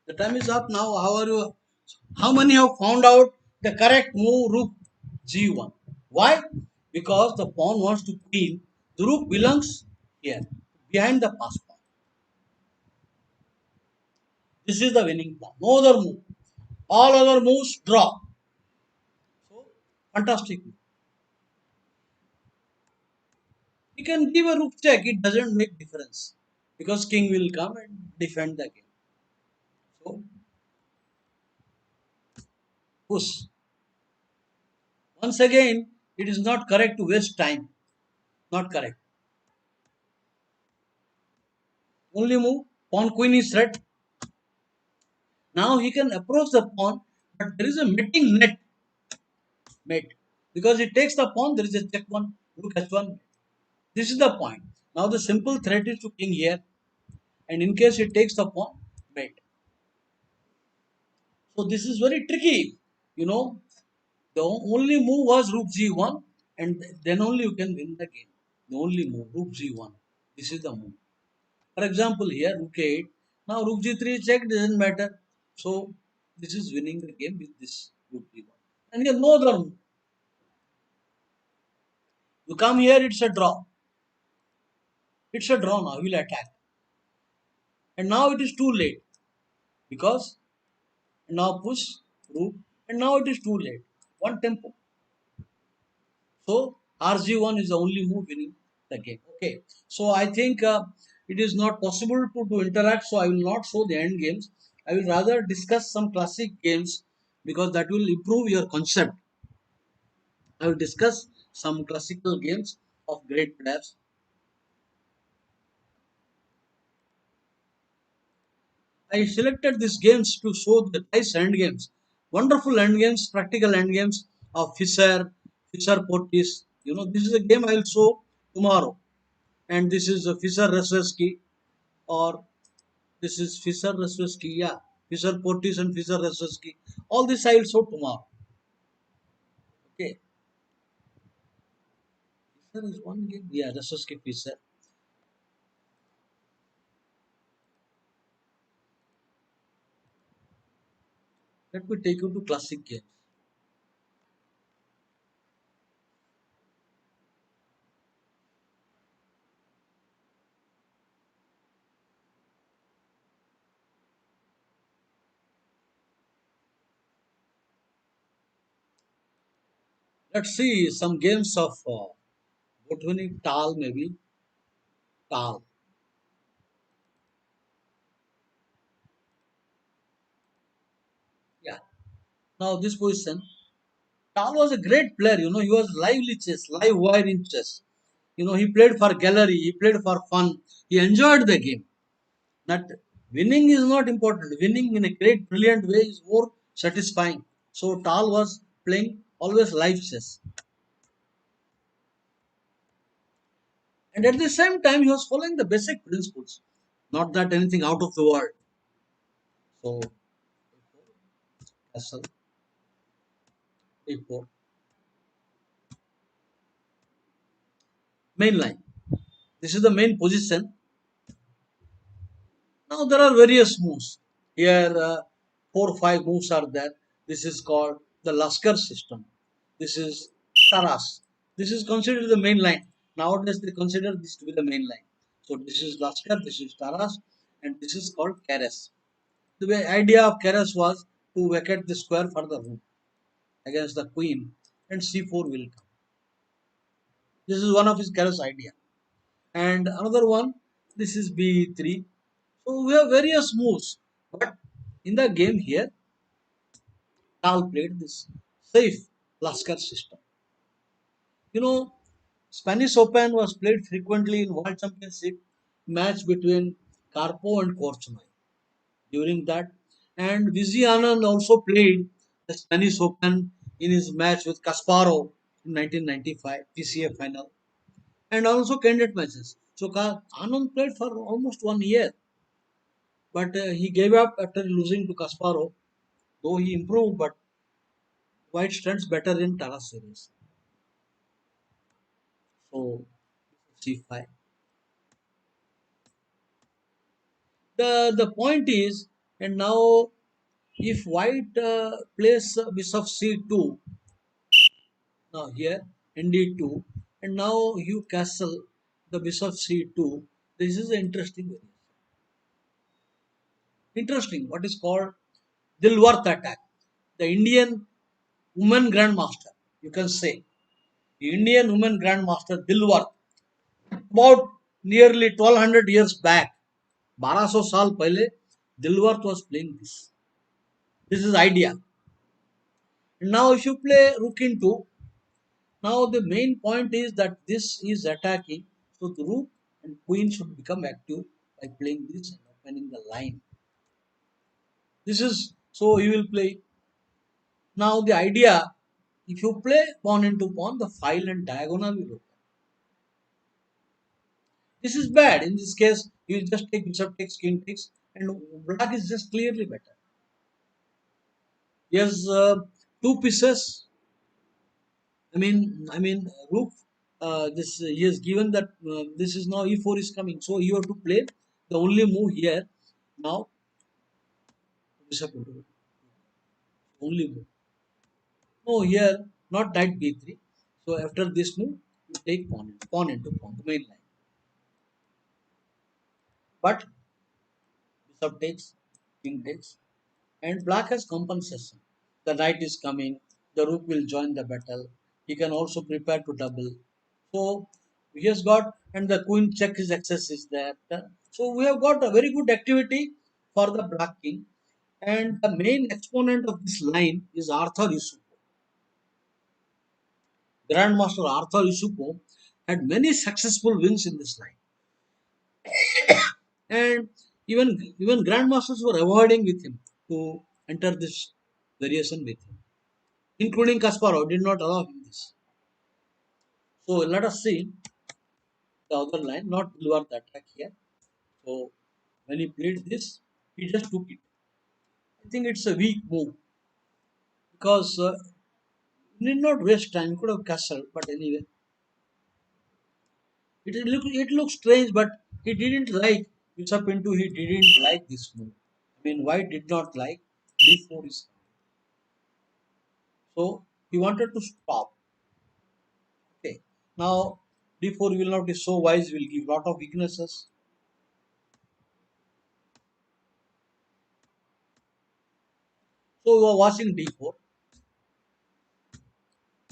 The time is up now. How are you? How many have found out the correct move rook g1? Why? Because the pawn wants to queen. The rook belongs here, behind the pass pawn. This is the winning pawn. No other move. All other moves draw. So fantastic. You can give a rook check. It doesn't make difference because king will come and defend the game. So push. Once again, it is not correct to waste time. Not correct. Only move. Pawn queen is threat. Now he can approach the pawn, but there is a meeting net mate. Because he takes the pawn, there is a check one, rook h1. This is the point. Now the simple threat is to king here, and in case he takes the pawn, mate. So this is very tricky. You know, the only move was rook g1, and then only you can win the game. The only move, rook g1. This is the move. For example, here rook a8. Now rook g3 check doesn't matter. So this is winning the game with this rook g1. And here no other move. You come here, it's a draw. It's a draw now. He will attack. And now it is too late because now push rook, and now it is too late. One tempo. So RG1 is the only move winning the game. Okay. So I think it is not possible to interact. So I will not show the end games. I will rather discuss some classic games because that will improve your concept. I will discuss some classical games of great players. I selected these games to show the nice end games, wonderful end games, practical end games of Fisher Portis. You know, this is a game I will show tomorrow, and this is a Fisher Resweski, or this is Fisher Resweski, yeah, Fisher Portis and Fisher Resweski. All this I will show tomorrow. Okay, Fisher is one game, yeah, Resweski Fisher. Let me take you to classic games. Let's see some games of Botvinnik Tal, maybe Tal. Yeah. Now this position, Tal was a great player. You know, he was lively chess, live wire in chess. You know, he played for gallery, he played for fun. He enjoyed the game. That winning is not important. Winning in a great, brilliant way is more satisfying. So Tal was playing always live chess, and at the same time, he was following the basic principles. Not that anything out of the world. So castle, a4, main line. This is the main position. Now there are various moves. Here, 4 or 5 moves are there. This is called the Laskar system. This is Taras. This is considered the main line. Nowadays they consider this to be the main line. So this is Laskar, this is Taras, and this is called Keres. The idea of Keres was to vacate the square for the rook against the queen, and c4 will come. This is one of his Keres idea. And another one, this is b3. So we have various moves, but in the game here, Tal played this safe Laskar system. You know, Spanish Open was played frequently in World Championship match between Karpov and Korchnoi during that. And Vijay Anand also played the Spanish Open in his match with Kasparov in 1995 PCA final, and also candidate matches. So Anand played for almost 1 year, but he gave up after losing to Kasparov. Though he improved, but White stands better in Tara series. So c5. The point is, and now if White plays bishop c2, now here nd2, and now you castle the bishop c2. This is interesting. Interesting. What is called Dilworth attack. The Indian woman grandmaster, you can say. The Indian woman grandmaster Dilworth, about nearly 1200 years back, 1200 साल पहले, Dilworth was playing this. This is idea. And now if you play rook into, now the main point is that this is attacking. So the rook and queen should become active by playing this and opening the line. This is, so you will play. Now the idea, if you play pawn into pawn, the file and diagonal will open. This is bad. In this case, you just take bishop takes, king takes, and black is just clearly better. He has two pieces. Rook. This he has given that this is now e4 is coming. So you have to play the only move here. Now bishop into only move. No, here not knight b3. So after this move, you take pawn into pawn, the main line. But bishop takes, king takes, and black has compensation. The knight is coming, the rook will join the battle. He can also prepare to double. So he has got, and the queen check his access is there. So we have got a very good activity for the black king. And the main exponent of this line is Arthur Yusufu. Grandmaster Arthur Yusufu had many successful wins in this line. And even grandmasters were avoiding with him to enter this variation with him, including Kasparov did not allow him this. So let us see the other line, not Bulwark the attack here. So when he played this, he just took it. I think it's a weak move because he did not waste time. He could have castled, but anyway, it looks strange, but he didn't like Bishop into. He didn't like this move. I mean, White did not like d4 is so he wanted to stop. Okay, now d4 will not be so wise. Will give lot of weaknesses. So we are watching d4,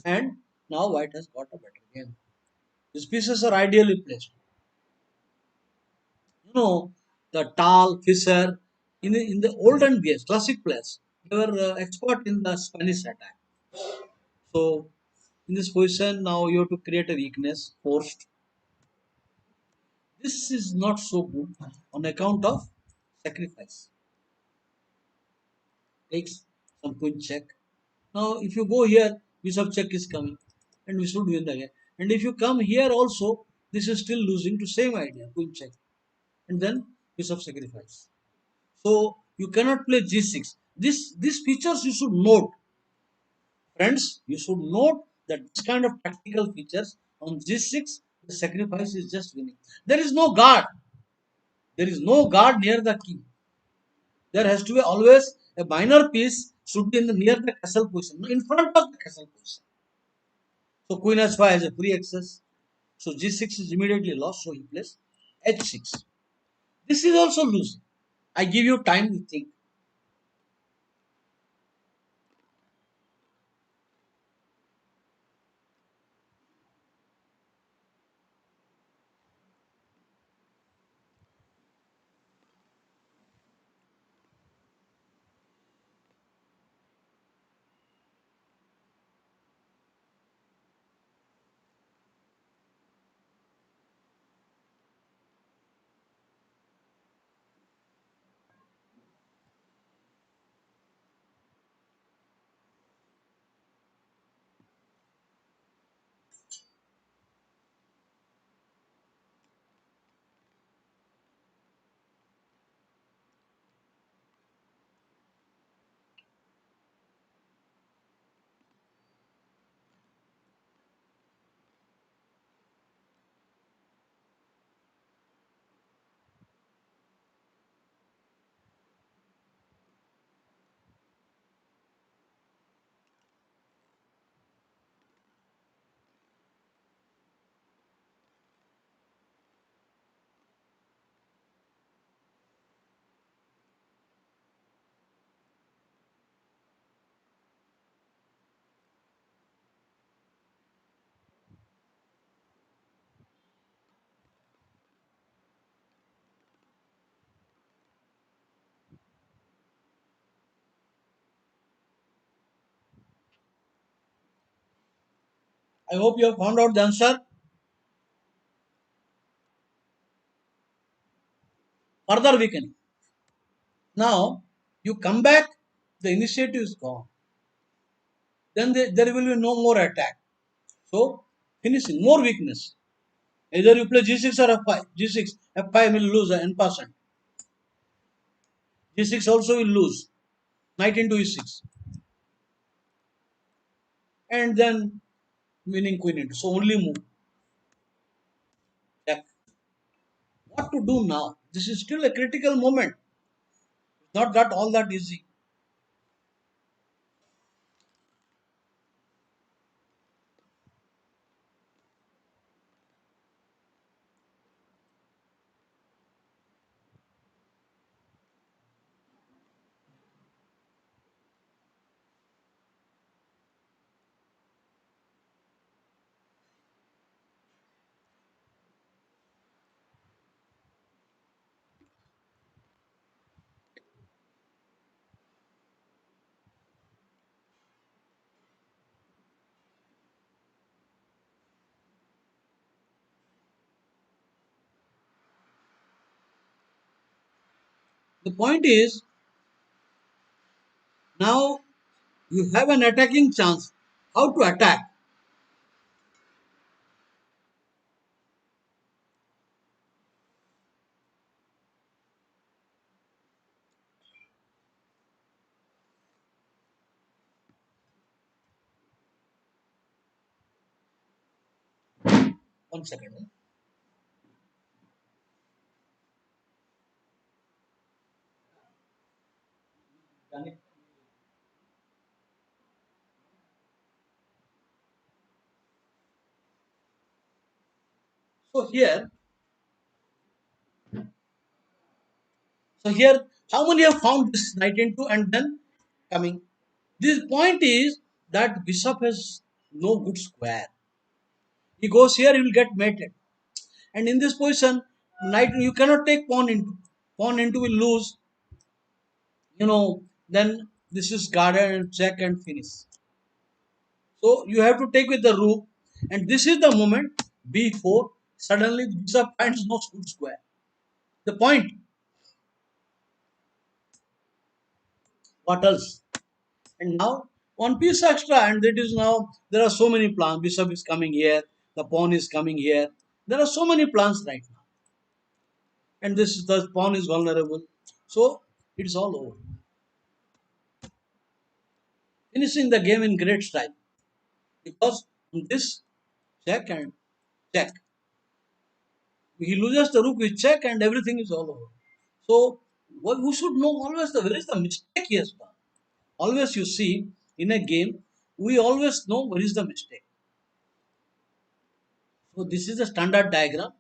and now White has got a better game. These pieces are ideally placed. You know, the Tal, Fischer, in the olden days, classic players, they were expert in the Spanish attack. So, in this position, now you have to create a weakness, forced. This is not so good on account of sacrifice. Takes some queen check. Now, if you go here, bishop check is coming, and we should win the game. And if you come here also, this is still losing to same idea, queen check, and then bishop sacrifice. So you cannot play g6. These features you should note, friends. You should note that this kind of tactical features on g6, the sacrifice is just winning. There is no guard. There is no guard near the king. There has to be always a minor piece should be in the near the castle position, in front of the castle position. So queen h5 has a free access. So g6 is immediately lost. So he plays h6. This is also losing. I give you time to think. I hope you have found out the answer. Further weakening. Now you come back, the initiative is gone. Then there will be no more attack. So finishing, more weakness. Either you play g6 or f5. G6, f5 will lose en passant. G6 also will lose. Knight into e6. And then winning queen into. So only move. Check. What to do now? This is still a critical moment. Not that all that easy. The point is, now you have an attacking chance. How to attack? One second. So here, how many have found this knight into and then coming? This point is that bishop has no good square. He goes here, he will get mated. And in this position, knight you cannot take pawn into. Pawn into will lose. Then this is guarded and check and finish. So you have to take with the rook, and this is the moment b4. Suddenly the bishop finds no good square. The point. What else? And now one piece extra, and that is now there are so many plans. Bishop is coming here, the pawn is coming here. There are so many plans right now, and this the pawn is vulnerable. So it's all over. Finishing the game in great style because this check and check. He loses the rook with check and everything is all over. So who should know always where is the mistake he has done. Always you see in a game, we always know where is the mistake. So this is a standard diagram.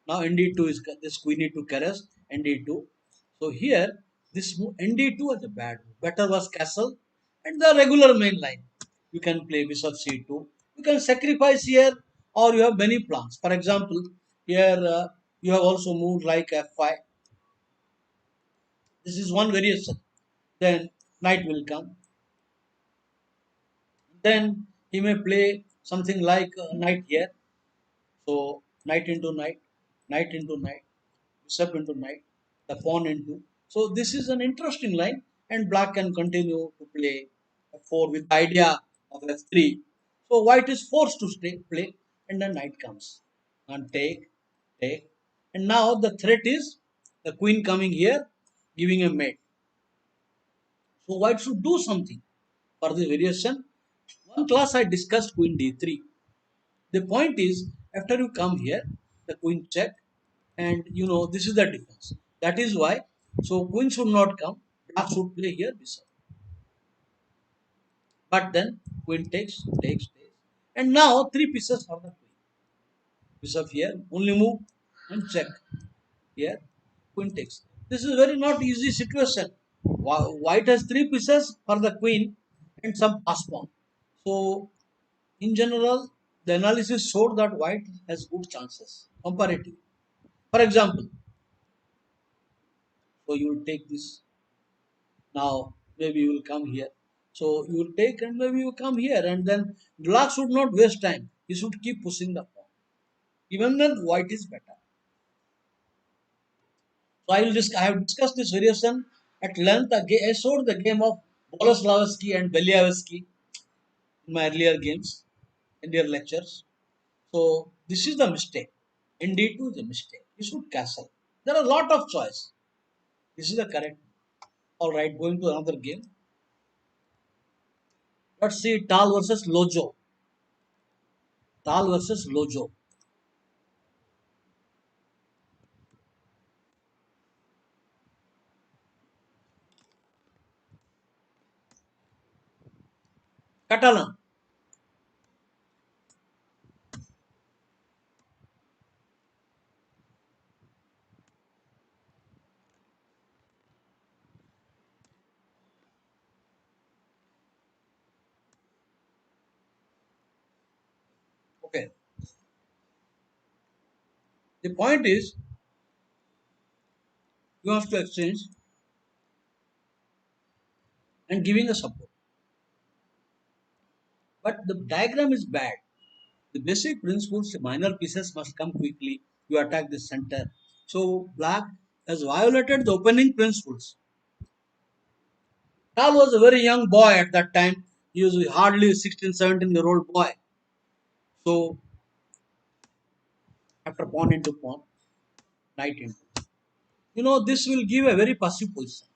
Now ND2 is this queen e2 carries ND2. So here this ND2 was a bad move. Better was castle and the regular main line. You can play bishop c2. You can sacrifice here, or you have many plans. For example, here you have also moved like f5. This is one variation. Then knight will come. Then he may play something like knight here. So knight into knight, knight into knight, bishop into knight, the pawn into. So this is an interesting line, and black can continue to play f4 with the idea of f3. So white is forced to stay play, and then knight comes and take, and now the threat is the queen coming here, giving a mate. So white should do something for the variation. One class I discussed queen d3. The point is, after you come here, the queen check, and you know this is the difference. That is why, so queen should not come, black should play here bishop. But then queen takes, and now three pieces for the queen. Bishop here, only move and check. Here, queen takes. This is very not easy situation. White has three pieces for the queen and some pass pawn. So in general, the analysis showed that white has good chances comparatively. For example, so you will take this. Now maybe you will come here. So you will take and maybe you come here, and then black should not waste time. He should keep pushing the pawn. Even then, white is better. So I have discussed this variation at length. I showed the game of Boleslavsky and Beliavsky in my earlier games, earlier lectures. So this is the mistake. In D2 is a mistake. You should castle. There are a lot of choice. This is the correct. All right, going to another game. Let's see Tal versus Lojo. Tal versus Lojo. Catalan. Okay. The point is you have to exchange and giving a support. But the diagram is bad. The basic principles, the minor pieces must come quickly. You attack the center. So black has violated the opening principles. Tal was a very young boy at that time. He was hardly 16, 17-year old boy. So after pawn into pawn, knight into. You know, this will give a very passive position.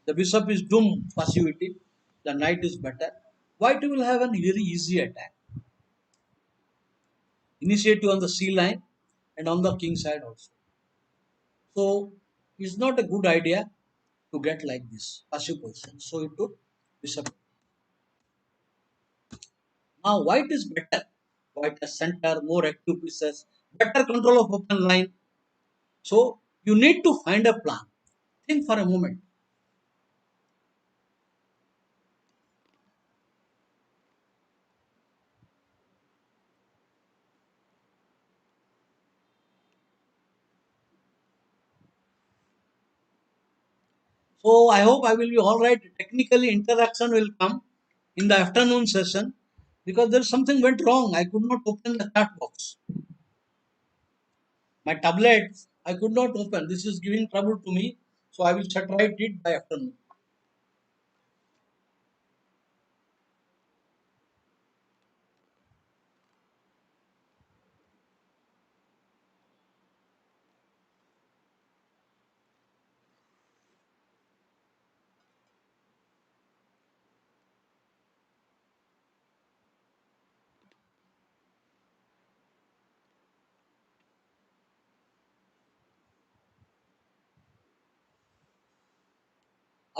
The bishop is doomed passivity. The knight is better. White will have a very easy attack. Initiative on the C line and on the king side also. So it's not a good idea to get like this passive position. So it took bishop. Now white is better. White has center, more active pieces, better control of open line. So you need to find a plan. Think for a moment. So I hope I will be all right. Technically, interaction will come in the afternoon session because there something went wrong. I could not open the chat box. My tablet I could not open. This is giving trouble to me. So I will try it by afternoon.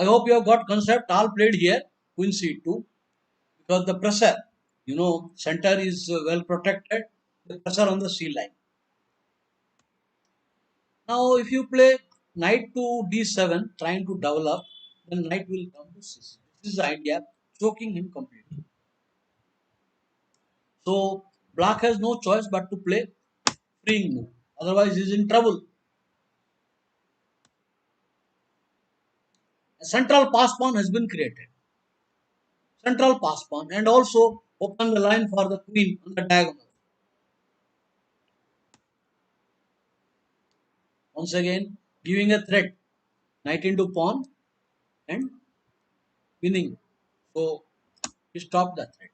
I hope you have got concept. All played here. Queen c2 because the pressure, center is well protected. the pressure on the C line. Now, if you play knight to D7, trying to develop, then knight will come to C6. This is the idea, choking him completely. So, black has no choice but to play freeing move. Otherwise, he is in trouble. A central pass pawn has been created. Central pass pawn and also open the line for the queen on the diagonal. Once again, giving a threat, knight into pawn and winning. So, he stopped the threat.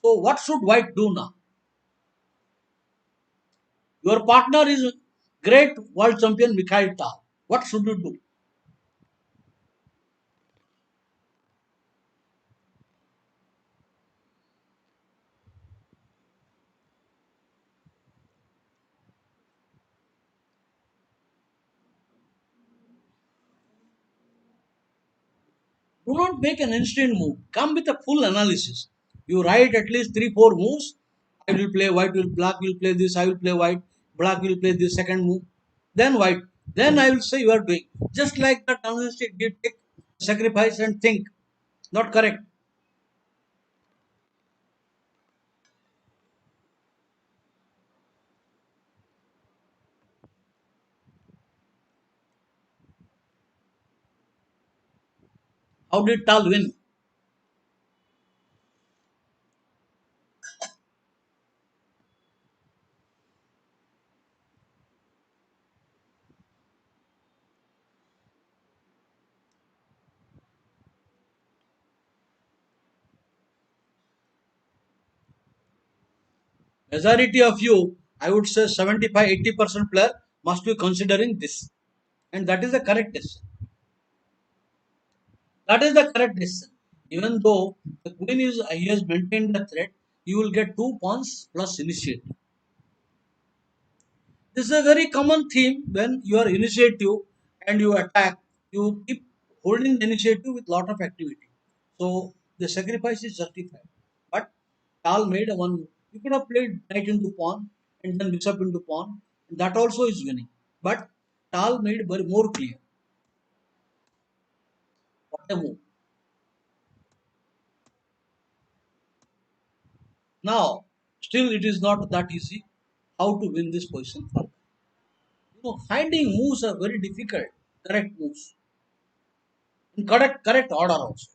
So, what should white do now? Your partner is great world champion Mikhail Tal. What should you do? Do not make an instant move. Come with a full analysis. You write at least 3 4 moves. I will play white, will black will play this, I will play white, black will play this second move. Then white. Then I will say you are doing. Just like the analytic you take sacrifice and think. Not correct. How did Tal win? Majority of you, I would say 75 80% player must be considering this. And that is the correct decision. That is the correct decision. Even though the queen is he has maintained the threat, you will get 2 pawns plus initiative. This is a very common theme when you are initiative and you attack, you keep holding the initiative with lot of activity. So the sacrifice is justified. But Tal made a one. You could have played knight into pawn and then bishop into pawn, and that also is winning. But Tal made very more clear. What a move. Now, still it is not that easy how to win this position. Finding moves are very difficult. Correct moves in correct order also.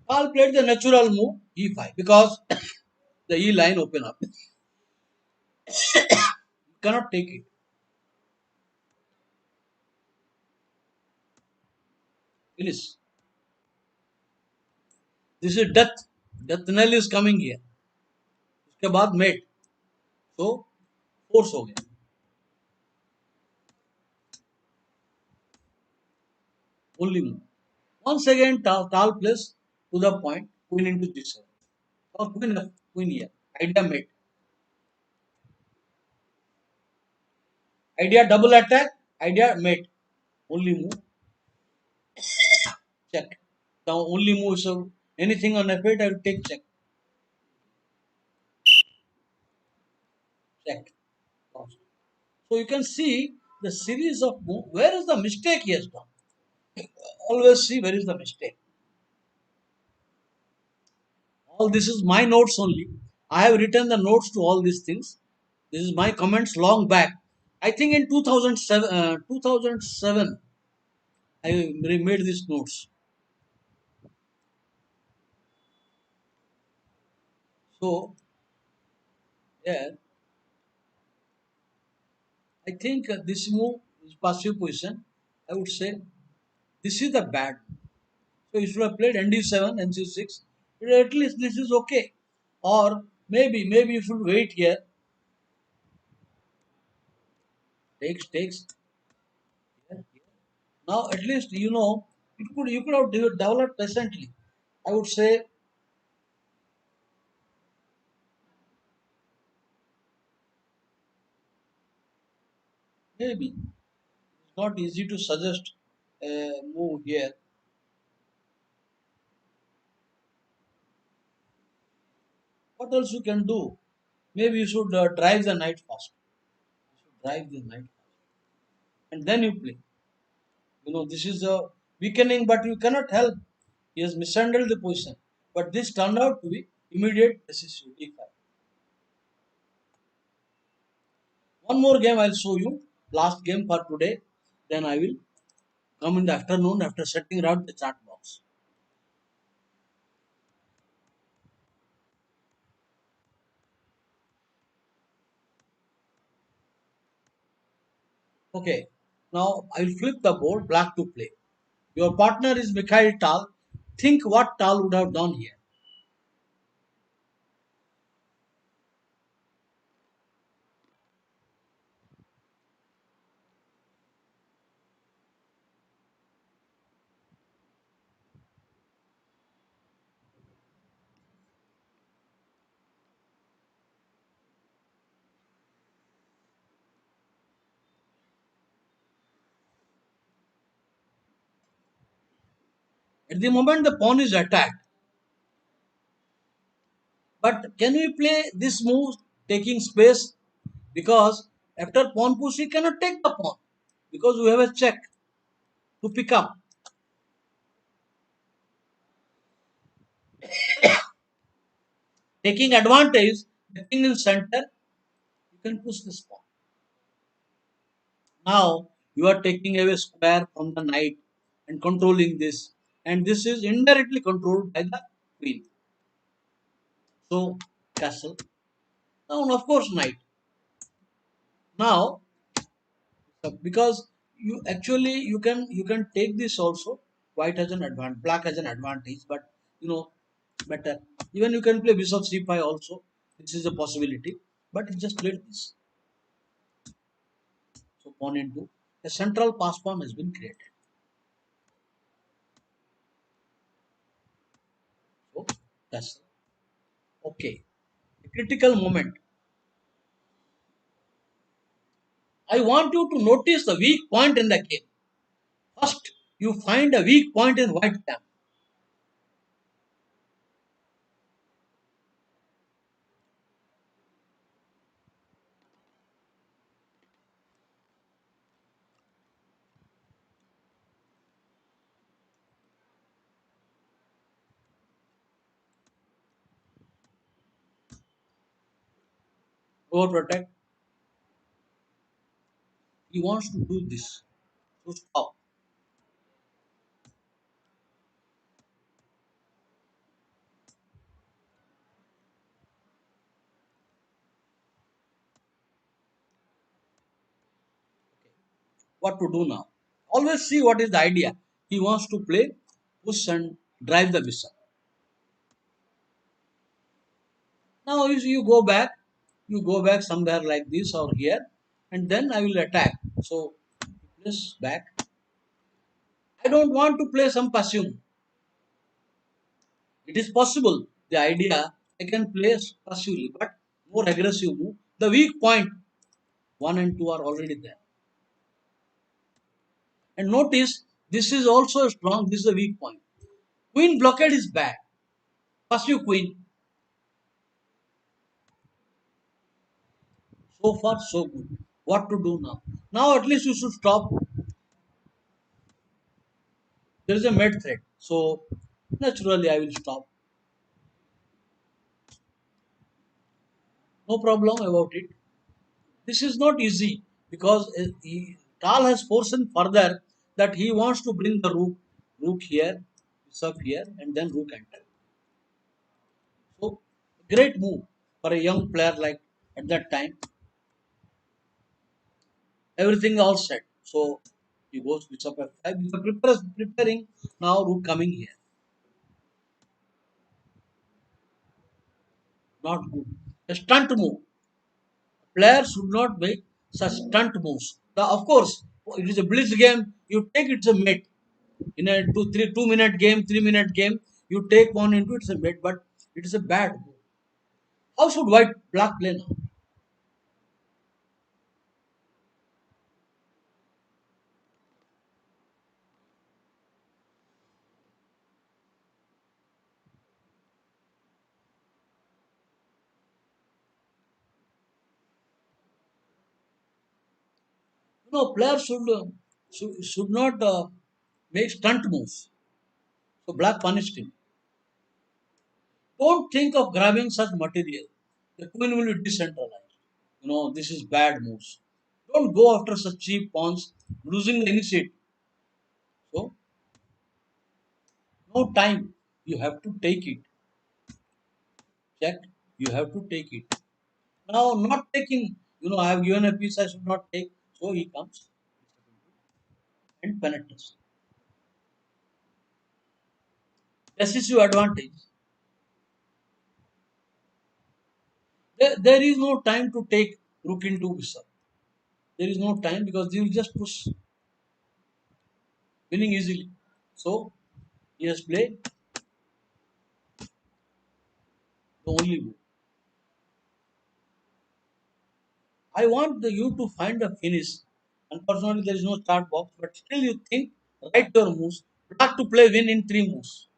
Paul played the natural move e5 because the e line open up. You cannot take it. Finish. This is death. Death knell is coming here. उसके बाद mate. So force हो गया. Only move. Once again Tal plays to the point. Queen into g7. Or queen here. Idea mate. Idea double attack. Idea mate. Only move. Check. Now only move. So anything on f8 I will take check. Check. So you can see the series of move. Where is the mistake he has done? Always see where is the mistake. All this is my notes only. I have written the notes to all these things. This is my comments long back. I think in 2007 I made these notes. So, yeah, I think this move is passive position. I would say this is the bad. So you should have played ND7, NC6. At least this is okay. Or maybe you should wait here. Takes. Here. Now at least you could have developed decently. I would say maybe it's not easy to suggest a move here. What else you can do? Maybe you should drive the knight first. You should drive the knight and then you play. This is a weakening, but you cannot help. He has mishandled the position. But this turned out to be immediate decisive D5. One more game I'll show you. Last game for today. Then I will come in the afternoon after setting out the chart box. Okay. Now I will flip the board, black to play. Your partner is Mikhail Tal. Think what Tal would have done here. At the moment the pawn is attacked, but can we play this move taking space? Because after pawn push he cannot take the pawn because we have a check to pick up. Taking advantage, the king in center, you can push this pawn. Now you are taking away square from the knight and controlling this, and this is indirectly controlled by the queen. So castle. Now of course knight. Now because you can take this also. White has an advantage, black has an advantage, but better. Even you can play bishop c5 also. This is a possibility, but just played this. So pawn into a central pass pawn has been created. So that's okay. A critical moment. I want you to notice the weak point in the game. First, you find a weak point in white camp. Overprotect. He wants to do this. So stop. What to do now? Always see what is the idea. He wants to play push and drive the bishop. Now you go back somewhere like this or here, and then I will attack. So press back. I don't want to play some passive. It is possible. The idea I can play passively, but more aggressive move. The weak point 1 and 2 are already there. And notice this is also strong. This is a weak point. Queen blockade is bad. Passive queen. So far so good. What to do now? Now at least you should stop. There is a mate threat. So naturally I will stop. No problem about it. This is not easy because Tal has foreseen further that he wants to bring the rook here, bishop here, and then rook enter. So great move for a young player like at that time. everything all set. So he goes with up F5. He's preparing now. Rook coming here. Not good. A stunt move. Players should not make such stunt moves. Of course, it is a blitz game. You take it's a mate. In a 2 minute game, 3 minute game, you take one into it's a mate, but it is a bad move. How should white black play now? Players should not make stunt moves. So black punished him. Don't think of grabbing such material. The queen will be decentralized. This is bad moves. Don't go after such cheap pawns, losing the initiative. So, no time. You have to take it. Check. You have to take it. Now, not taking, I have given a piece I should not take. So he comes and penetrates. Decisive advantage. There is no time to take rook into bishop. There is no time because you will just push, winning easily. So, he has played the only move. I want you to find a finish. Unfortunately, there is no start box, but still you think, write your moves. Black to play win in 3 moves.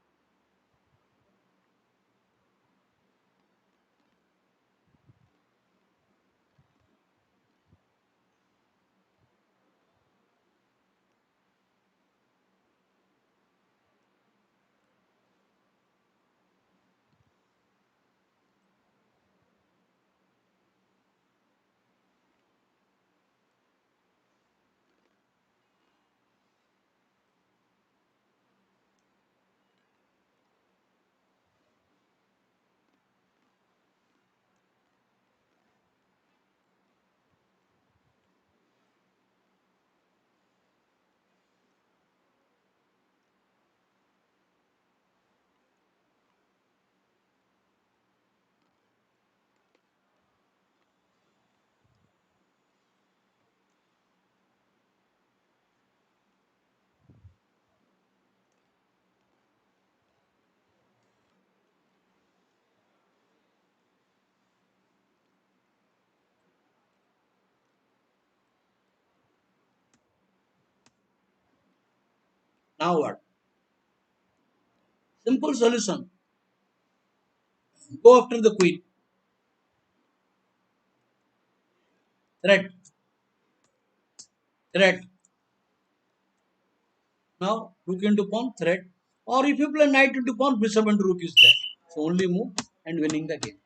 Now what? Simple solution. Go after the queen. Threat. Threat. Now rook into pawn. Threat. Or if you play knight into pawn, bishop and rook is there. So only move and winning the game.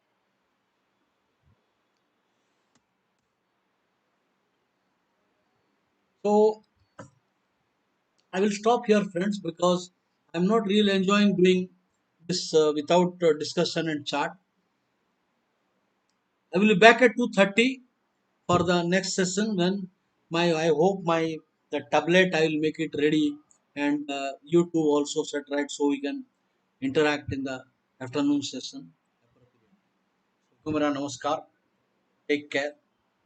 So I will stop here, friends, because I'm not really enjoying doing this without discussion and chat. I will be back at 2:30 for the next session when I hope the tablet I will make it ready and YouTube also set right so we can interact in the afternoon session. So, Kumara, namaskar. Take care.